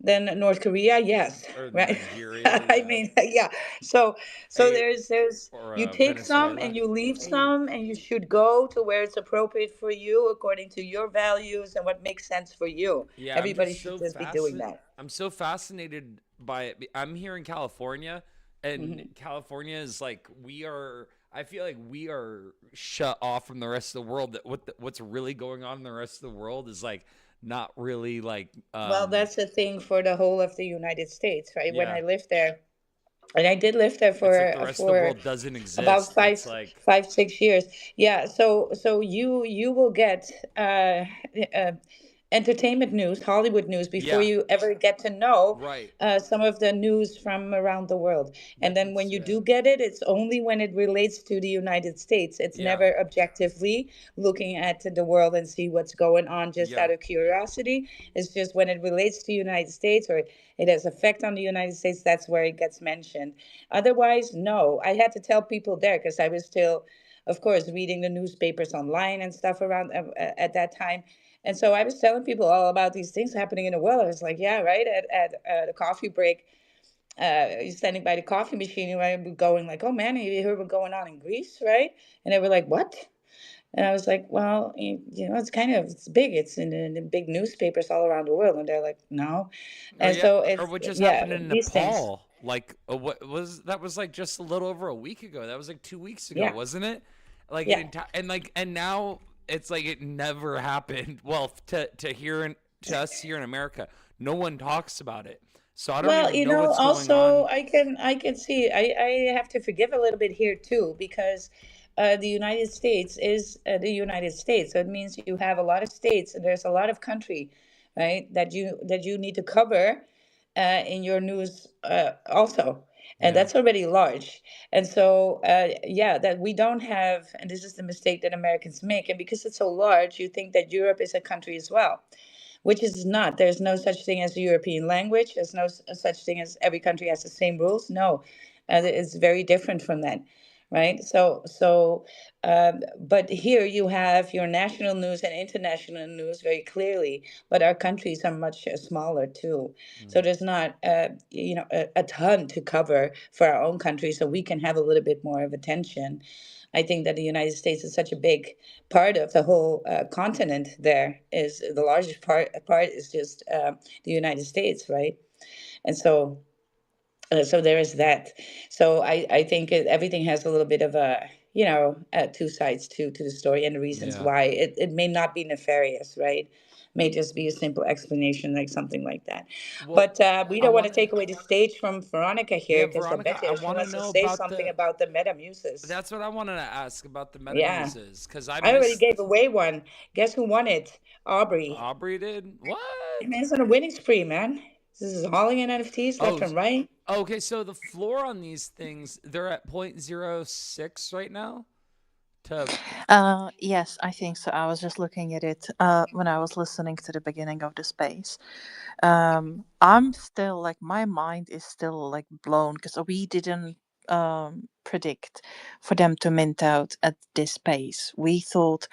Then North Korea, yes, or right? Nigeria, I yeah. mean, yeah. So Hey, there's or you take some Venezuela. and you leave Hey, some, and you should go to where it's appropriate for you according to your values and what makes sense for you. yeah, Everybody should just be doing that. I'm so fascinated by it. I'm here in California, and Hmm. California is like we are. I feel like we are shut off from the rest of the world. That what's really going on in the rest of the world is like not really like Well, that's the thing for the whole of the United States, right? When yeah. I lived there, and I did live there It's like the for rest of the for world doesn't about exist. It's like 6 years. Yeah, so you will get uh, entertainment news, Hollywood news, before yeah, you ever get to know right. some of the news from around the world. And then when That's you yeah. do get it, it's only when it relates to the United States. It's Yeah. never objectively looking at the world and see what's going on just Yeah. out of curiosity. It's just when it relates to the United States or it has effect on the United States, that's where it gets mentioned. Otherwise, no. I had to tell people there because I was still, of course, reading the newspapers online and stuff around at that time. And so I was telling people all about these things happening in the world. I was like, yeah, right. At the coffee break, you're standing by the coffee machine, and I was going like, oh man, have you heard what's going on in Greece, right? And they were like, what? And I was like, well, it's kind of it's big. It's in the big newspapers all around the world. And they're like, no. Or And yeah, so or it's what just yeah, happened in these things. Nepal? Like what was that was like just a little over a week ago. That was like 2 weeks ago, Yeah, wasn't it? Like yeah. and now it's like it never happened. Well, to us here in America, no one talks about it. So I don't Well, even know what's going also on. I can see I have to forgive a little bit here too because the United States is the United States. So it means you have a lot of states and there's a lot of country, right? That you need to cover in your news also, and Yeah. that's already large. And so yeah, that we don't have, and this is the mistake that Americans make, and because it's so large, you think that Europe is a country as well, which is not. There's no such thing as a European language. There's no such thing as every country has the same rules. No, it's very different from that, right? But here you have your national news and international news very clearly, but our countries are much smaller too. So Mm. there's not, a ton to cover for our own country, so we can have a little bit more of attention. I think that the United States is such a big part of the whole continent. There is the largest part is just the United States, right? And so there is that. So I think everything has a little bit of a two sides to the story and the reasons Yeah. why it may not be nefarious, right? May just be a simple explanation like something like that. Well, But we I don't want to want to take away the stage from Veronica yeah, here because I Veronica, bet I you she want to wants to know say about something the about the metamuses. that's what I wanted to ask about the Yeah, Metamuses cuz I I already missed gave away one. Guess who won it? Aubrey. Aubrey did. I What? mean, it's on a winning spree, man. This is hauling in NFTs left Oh, and right. okay, so the floor on these things, they're at 0.06 right now to Yes, I think so. I was just looking at it when I was listening to the beginning of the space. I'm still like my mind is still like blown because we didn't predict for them to mint out at this pace. We thought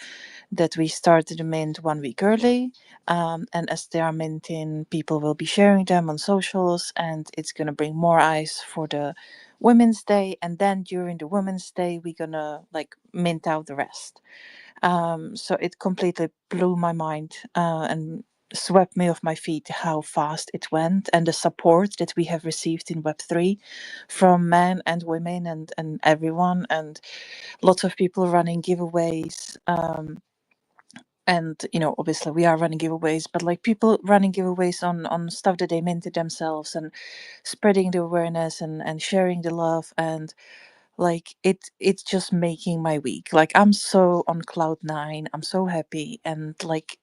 that we started the mint 1 week early, and as they are minting, people will be sharing them on socials, and it's gonna bring more eyes for the Women's Day, and then during the Women's Day, we're gonna like mint out the rest. So it completely blew my mind and swept me off my feet how fast it went and the support that we have received in Web3 from men and women and everyone, and lots of people running giveaways. And obviously we are running giveaways, but like people running giveaways on stuff that they minted themselves and spreading the awareness and sharing the love, and like it's just making my week. Like I'm so on cloud nine, I'm so happy, and like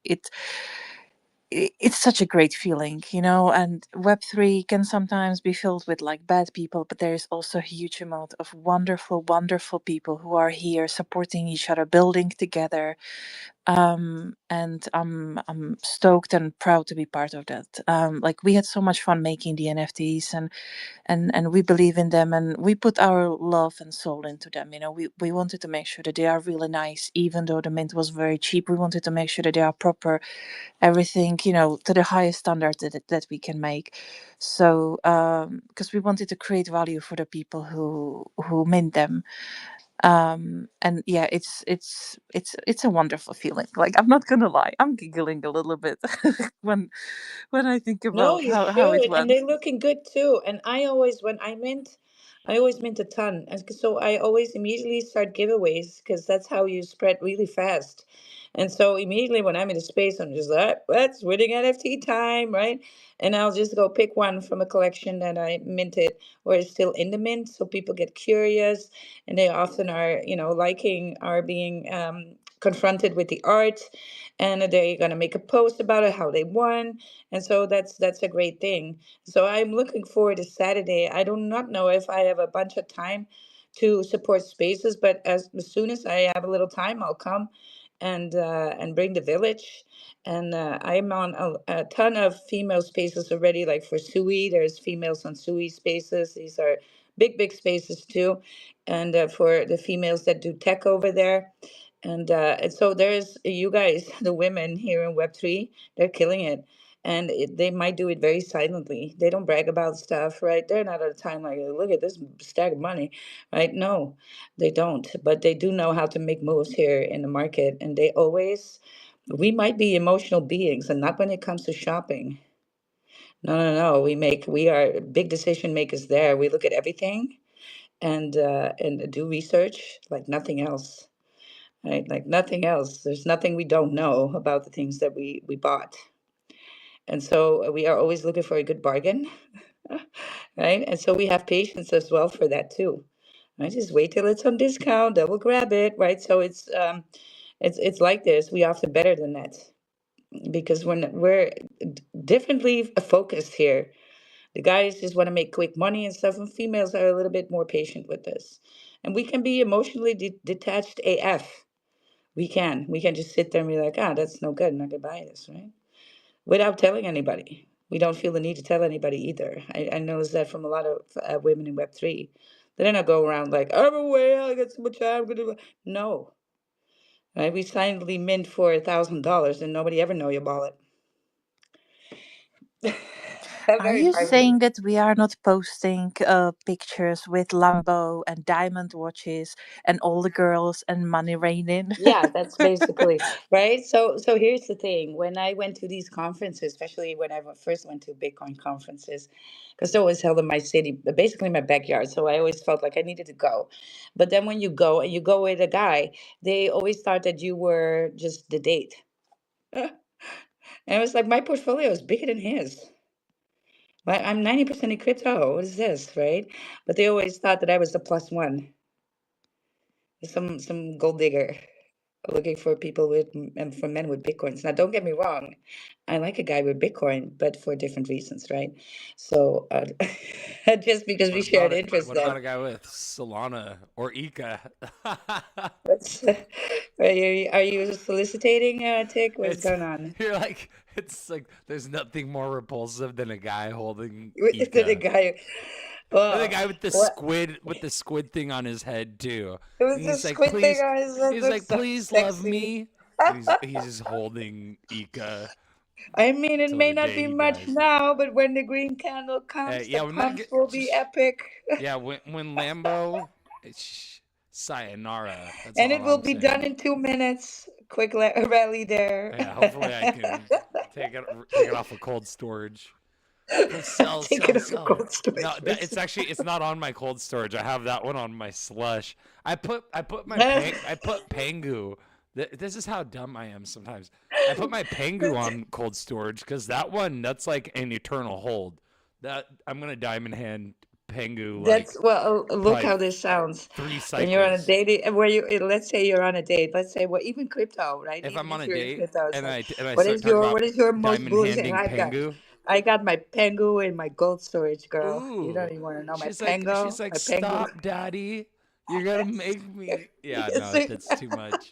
it's such a great feeling, and Web3 can sometimes be filled with like bad people, but there is also a huge amount of wonderful, wonderful people who are here supporting each other, building together. And I'm stoked and proud to be part of that. Like we had so much fun making the NFTs, and we believe in them, and we put our love and soul into them. You know, we wanted to make sure that they are really nice, even though the mint was very cheap. We wanted to make sure that they are proper, everything, you know, to the highest standard that we can make. So because we wanted to create value for the people who mint them. And yeah, it's a wonderful feeling. Like, I'm not gonna lie, I'm giggling a little bit when I think No, about you how it should, and went. they're looking good too. And I always, when I always mint a ton, and so I always immediately start giveaways because that's how you spread really fast. And so immediately when I'm in a space, I'm just like, let's winning NFT time, right? And I'll just go pick one from a collection that I minted or is still in the mint, so people get curious, and they often are, liking, are being confronted with the art, and they're gonna make a post about it, how they won, and so that's a great thing. So I'm looking forward to Saturday. I do not know if I have a bunch of time to support spaces, but as soon as I have a little time, I'll come and bring the village. And I'm on a ton of female spaces already, like for Sui. There's females on Sui spaces. These are big spaces too. And for the females that do tech over there. And so there's you guys, the women here in Web3, they're killing it. And they might do it very silently. They don't brag about stuff, right? They're not at a time like, look at this stack of money, right? No, they don't. But they do know how to make moves here in the market. And they always, we might be emotional beings, and not when it comes to shopping. No, no, no. We are big decision makers there. We look at everything and do research like nothing else, right? Like nothing else. There's nothing we don't know about the things that we bought. And so we are always looking for a good bargain, right? And so we have patience as well for that too. I just wait till it's on discount, then we'll grab it, right? So it's like this. We often better than that because we're differently focused here. The guys just want to make quick money and stuff, and females are a little bit more patient with this. And we can be emotionally detached AF. We can just sit there and be like, that's no good. I'm not gonna buy this, right? Without telling anybody. We don't feel the need to tell anybody either. I noticed that from a lot of women in Web3. They don't go around like, I'm away, I got so much time. I'm gonna... No, right? We silently mint for $1,000 and nobody ever know you bought it. Are Very you privately. saying that we are not posting pictures with Lambo and diamond watches and all the girls and money raining? Yeah, that's basically right. So here's the thing. When I went to these conferences, especially when I first went to Bitcoin conferences, because they're always held in my city, basically my backyard. So I always felt like I needed to go. But then when you go and you go with a guy, they always thought that you were just the date. And it was like my portfolio is bigger than his. Like I'm 90% in crypto. What is this, right? But they always thought that I was the plus one, some gold digger looking for people with and for men with bitcoins. Now, don't get me wrong, I like a guy with Bitcoin, but for different reasons, right? So just because we shared interests, what about then a guy with Solana or Ika? that's are you soliciting, Tick? What's It's going on? you're like it's like there's nothing more repulsive than a guy holding The Ika. guy, And the well, guy with what? the squid thing on his head too. It was And the squid thing on his head. Looks so please love sexy. me. And he's just holding Ika I mean, it till may the not day be he much dies. now, but when the green candle comes, the Yeah, when that pumps will be epic. yeah, when Lambo, sayonara. That's And all it will I'm be done saying. in 2 minutes. Quick rally there. Yeah, hopefully I can take it off of cold storage. Please sell, Take it sell, off a sell. cold No, storage it's first. actually it's not on my cold storage. I have that one on my slush. I put Pangu. This is how dumb I am sometimes. I put my Pangu on cold storage because that's like an eternal hold. That I'm gonna diamond hand Pangu like That's well. Look probably how this sounds 3 when you're on a cycles. date. Where you let's say you're on a date. Let's say well, even crypto, right? If Even I'm on if a you're in date crypto, it's and like, I what start is talking your about what is your most diamond bullish thing? handing I Pangu, got my Pengu in my gold storage, girl. You don't ooh, even want to know my she's Pengu, like, my Pengu. stop, daddy, you're gonna make me. Yeah, Yes, no, that's too much.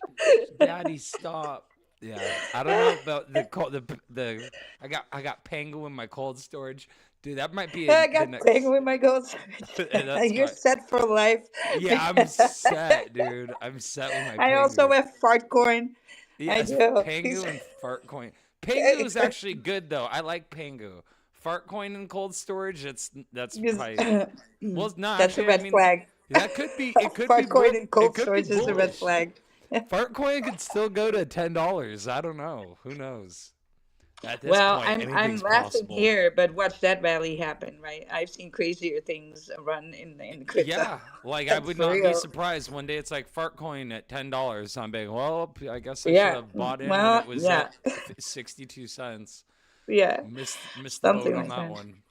Daddy, stop. Yeah, I don't know about the cold. The I got Pango in my cold storage, dude. That might be I the got next. Penguin my goals. That's You're my. set for life. Yeah, I'm Because set, dude. I'm set with my I also Pangu. have fart coin. I Yes, do. Pangu and Fart Coin. Pangu is actually good though. I like Pangu. Fart Coin in cold storage. That's probably. Well, no, That's a actually, I red mean, flag. that could be. It could be Fart coin in It cold could be storage is a red bullish. flag. Fart Coin could still go to $10. I don't know. Who knows? At this Well, point, I'm anything's laughing possible. here, but watch that rally happen, right? I've seen crazier things run in crypto. Yeah, like I would For not be real. surprised one day it's like Fart Coin at $10. I'm being, well, I guess I should Yeah. have bought in when it Well, was yeah. at 62 cents. Yeah. Missed the Something boat on like that that. one.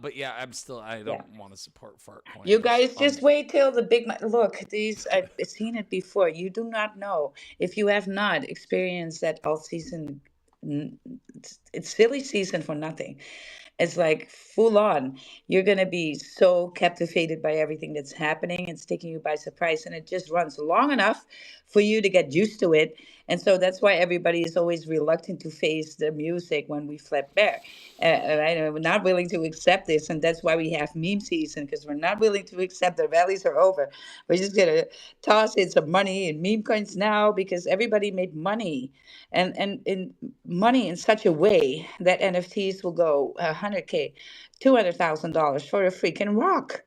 But yeah, I Yeah. don't want to support Fart You Coins. guys just wait till the big look. These I've seen it before. You do not know if you have not experienced that all season. It's silly season for nothing. It's like full on. You're going to be so captivated by everything that's happening. It's taking you by surprise, and it just runs long enough for you to get used to it. And so that's why everybody is always reluctant to face the music when we flip back. Right? And we're not willing to accept this. And that's why we have meme season, because we're not willing to accept the rallies are over. We're just going to toss in some money and meme coins now because everybody made money and in money in such a way that NFTs will go 100K, $200,000 for a freaking rock.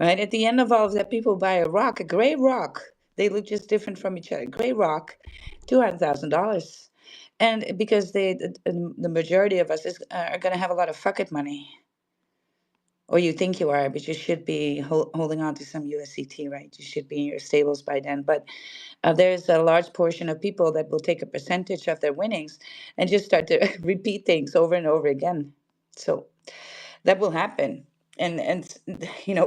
Right at the end of all of that, people buy a rock, a gray rock. They look just different from each other. Gray rock, $200,000, and because the majority of us are going to have a lot of fuck it money, or you think you are, but you should be holding on to some USCT, right? You should be in your stables by then. But there's a large portion of people that will take a percentage of their winnings and just start to repeat things over and over again. So that will happen. And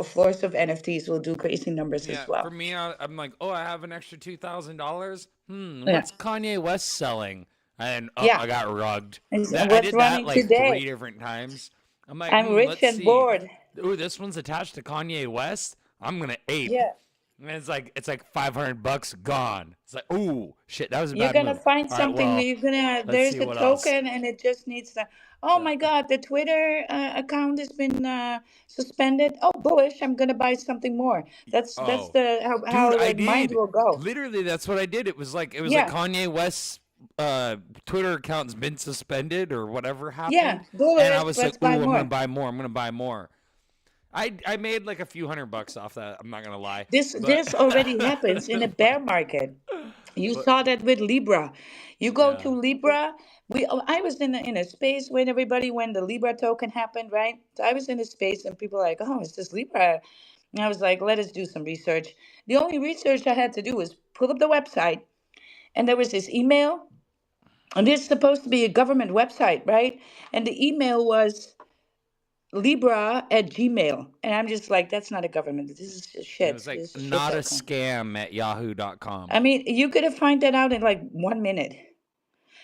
floors of NFTs will do crazy numbers Yeah, as for well. me, I'm like, oh, I have an extra $2,000. Yeah. What's Kanye West selling? And oh, Yeah. I got rugged. And I what's did that running like today? 3 different times. I'm like, I'm rich let's and see. bored. Ooh, this one's attached to Kanye West. I'm gonna ape. Yeah. And it's like $500 gone. It's like, ooh, shit, that was a You're bad gonna move. find All right, something that well, you're gonna. let's There's see a what else. token, and it just needs to. Oh Yeah. my God, the Twitter account has been suspended. Oh, bullish! I'm gonna buy something more. That's Oh, the dude, how I the mind did. will go. Literally, that's what I did. It was like Yeah, Kanye West's Twitter account's been suspended or whatever yeah, happened, and I bullish. was like, Let's buy "Ooh, I'm gonna more. buy more. I'm gonna buy more." I made like a few $100 off that. I'm not gonna lie, but This already happens in a bear market. You but saw that with Libra. You go to yeah. Libra. I was in a space when the Libra token happened, right? So I was in a space and people were like, oh, it's this Libra. And I was like, let us do some research. The only research I had to do was pull up the website, and there was this email, and this is supposed to be a government website, right? And the email was Libra at Gmail. And I'm just like, that's not a government. This is just It shit. was like This is a shit not a token. scam at yahoo.com. I mean, you could have found that out in like 1 minute.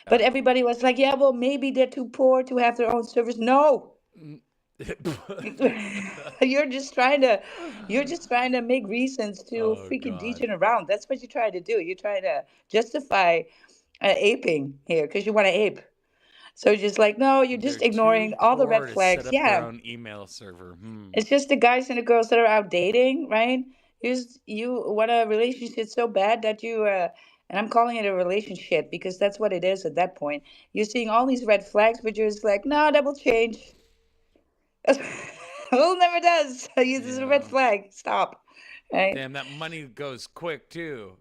But Uh, everybody was like, yeah, well, maybe they're too poor to have their own service. No. You're just trying to make reasons to oh freaking God, degenerate around. That's what you try to do. You're trying to justify aping here because you want to ape. So you're just like, no, you're they're just too ignoring all the red poor to set flags. up their Yeah. own email server. It's just the guys and the girls that are out dating, right? You want a relationship so bad that you and I'm calling it a relationship because that's what it is at that point. You're seeing all these red flags, but you're just like, no, that will change. Well, never does. This is a red Yeah. flag. Stop. Right? Damn, that money goes quick too.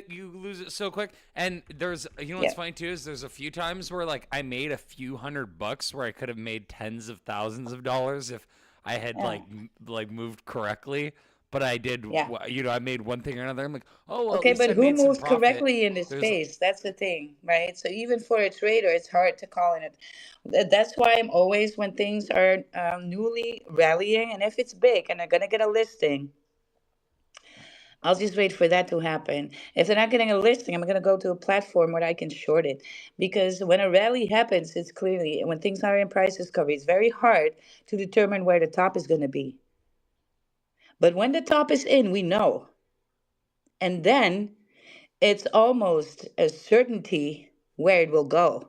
You lose it so quick. And there's, what's Yeah. funny too is there's a few times where like I made a few $100 where I could have made tens of thousands of dollars if I had Yeah. like moved correctly. But I did, Yeah. I made one thing or another. I'm like, oh well, at Okay, least but I who made some moves profit. correctly in this There's, space? That's the thing, right? So even for a trader, it's hard to call in it. That's why I'm always, when things are newly rallying, and if it's big and they're gonna get a listing, I'll just wait for that to happen. If they're not getting a listing, I'm going to go to a platform where I can short it. Because when a rally happens, it's clearly, when things are in price discovery, it's very hard to determine where the top is going to be. But when the top is in, we know. And then it's almost a certainty where it will go.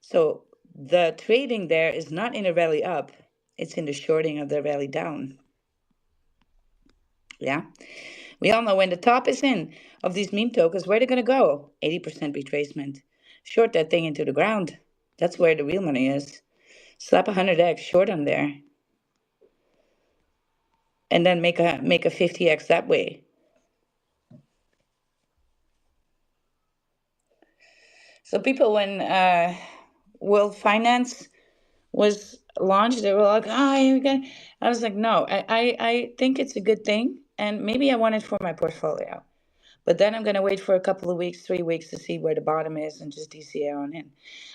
So the trading there is not in a rally up, it's in the shorting of the rally down. Yeah. We all know when the top is in of these meme tokens, where they're going to go. 80% retracement. Short that thing into the ground. That's where the real money is. Slap 100x short on there. And then make a 50x that way. So people, when World Finance was launched, they were like, "Ah, you can." I was like, "No, I think it's a good thing, and maybe I want it for my portfolio. But then I'm going to wait for a couple of weeks, 3 weeks to see where the bottom is and just DCA on in.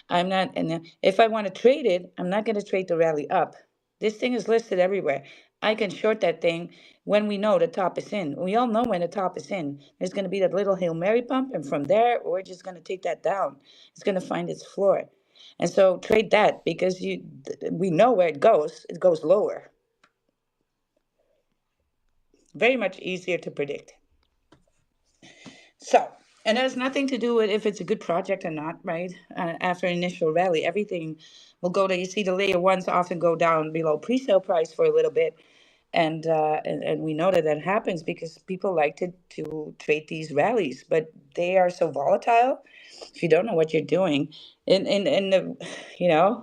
I'm not, and then if I want to trade it, I'm not going to trade the rally up. This thing is listed everywhere. I can short that thing when we know the top is in. We all know when the top is in. There's going to be that little Hail Mary pump, and from there, we're just going to take that down. It's going to find its floor. And so trade that because we know where it goes. It goes lower. Very much easier to predict. So, and it has nothing to do with if it's a good project or not, right? After initial rally, everything will go to, you see the layer ones often go down below pre-sale price for a little bit. And we know that that happens because people like to trade these rallies, but they are so volatile. If you don't know what you're doing, in the,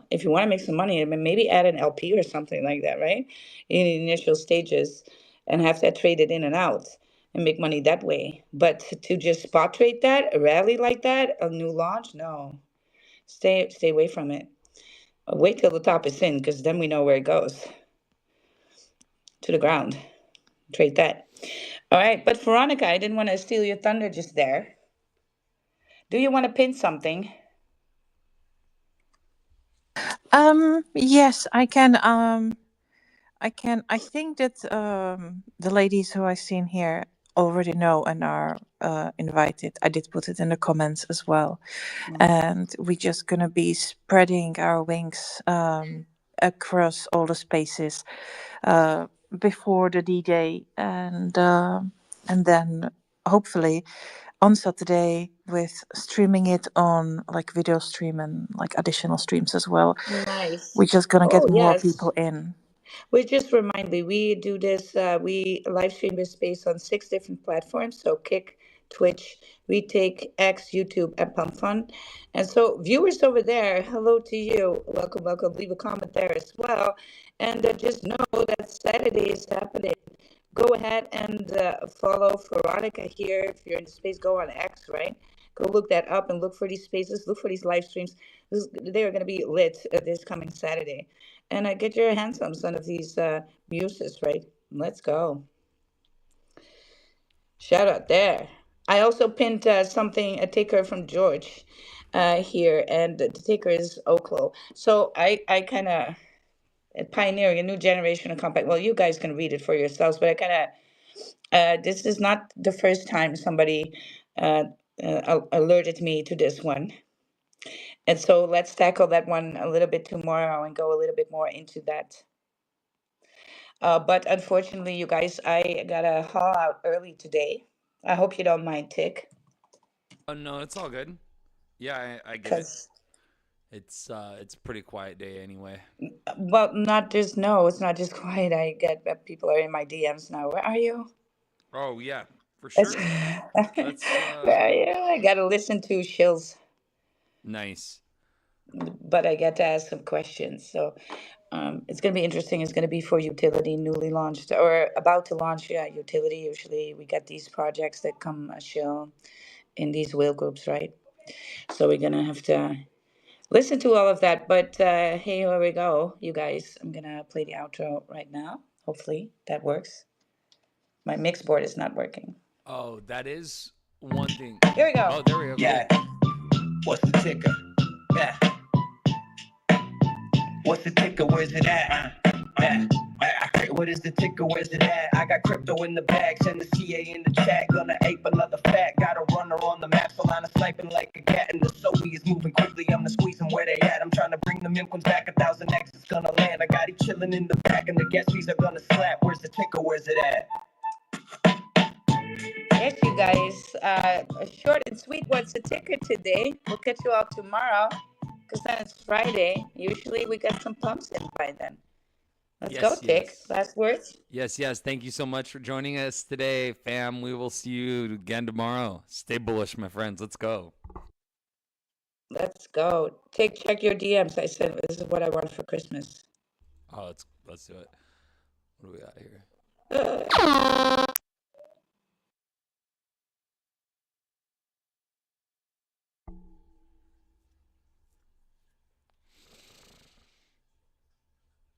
if you want to make some money, maybe add an LP or something like that, right? In the initial stages, and have that traded in and out and make money that way. But to just spot trade that, a rally like that, a new launch, no, stay away from it. Wait till the top is in, because then we know where it goes to the ground. Trade that. All right, but Veronica, I didn't want to steal your thunder just there. Do you want to pin something? Yes, I can. I think that the ladies who I've seen here already know and are invited. I did put it in the comments as well. And we're just going to be spreading our wings across all the spaces before the D-Day. And then hopefully on Saturday with streaming it on like video stream and like additional streams as well. Nice. We're just going to Oh, get more yes. people in. We just remind me, we do this, we live stream this space on 6 different platforms. So Kick, Twitch, Retake, X, YouTube, and Pump Fun. And so viewers over there, hello to you. Welcome, welcome. Leave a comment there as well. And just know that Saturday is happening. Go ahead and follow Veronica here. If you're in the space, go on X, right? Go look that up and look for these spaces. Look for these live streams. They're going to be lit this coming Saturday. And get your hands on some of these muses, right? Let's go. Shout out there. I also pinned something, a ticker from George here, and the ticker is Oklo. So I kind of pioneering a new generation of compact. Well, you guys can read it for yourselves, but I kind of, this is not the first time somebody alerted me to this one. And so let's tackle that one a little bit tomorrow and go a little bit more into that. But unfortunately, you guys, I gotta haul out early today. I hope you don't mind, Tick. Oh no, it's all good. Yeah, I get it. Because, It's a pretty quiet day anyway. well, not just, no, it's not just quiet. I get people are in my DMs now. Where are you? Oh yeah, for That's, sure. That's where are you? I gotta listen to Shills, nice. but I get to ask some questions. So it's going to be interesting. It's going to be for utility, newly launched or about to launch. Yeah, utility. Usually we get these projects that come shill in these whale groups, right? So we're going to have to listen to all of that. But hey, here we go, you guys. I'm going to play the outro right now. Hopefully that works. My mix board is not working. Oh, that is one thing. Here we go. Oh, there we go. Yeah. What's the ticker? Yeah. What's the ticker? Where's it at? What is the ticker? Where's it at? I got crypto in the bag, send the CA in the chat. Gonna ape another fat, got a runner on the map, so line of sniping like a cat. And the Sobe is moving quickly, I'm the squeezing where they at. I'm trying to bring the Mimquins back, 1,000x is gonna land. I got it chilling in the back, and the gas fees are gonna slap. Where's the ticker? Where's it at? yes, you guys. A short and sweet. What's the ticker today? We'll catch you all tomorrow, because then it's Friday. Usually we get some pumps in by then. Let's go, Yes, Tic. yes. Last words. Yes, yes. Thank you so much for joining us today, fam. We will see you again tomorrow. Stay bullish, my friends. Let's go. Let's go. Check your DMs. I said this is what I want for Christmas. Oh, let's do it. What do we got here?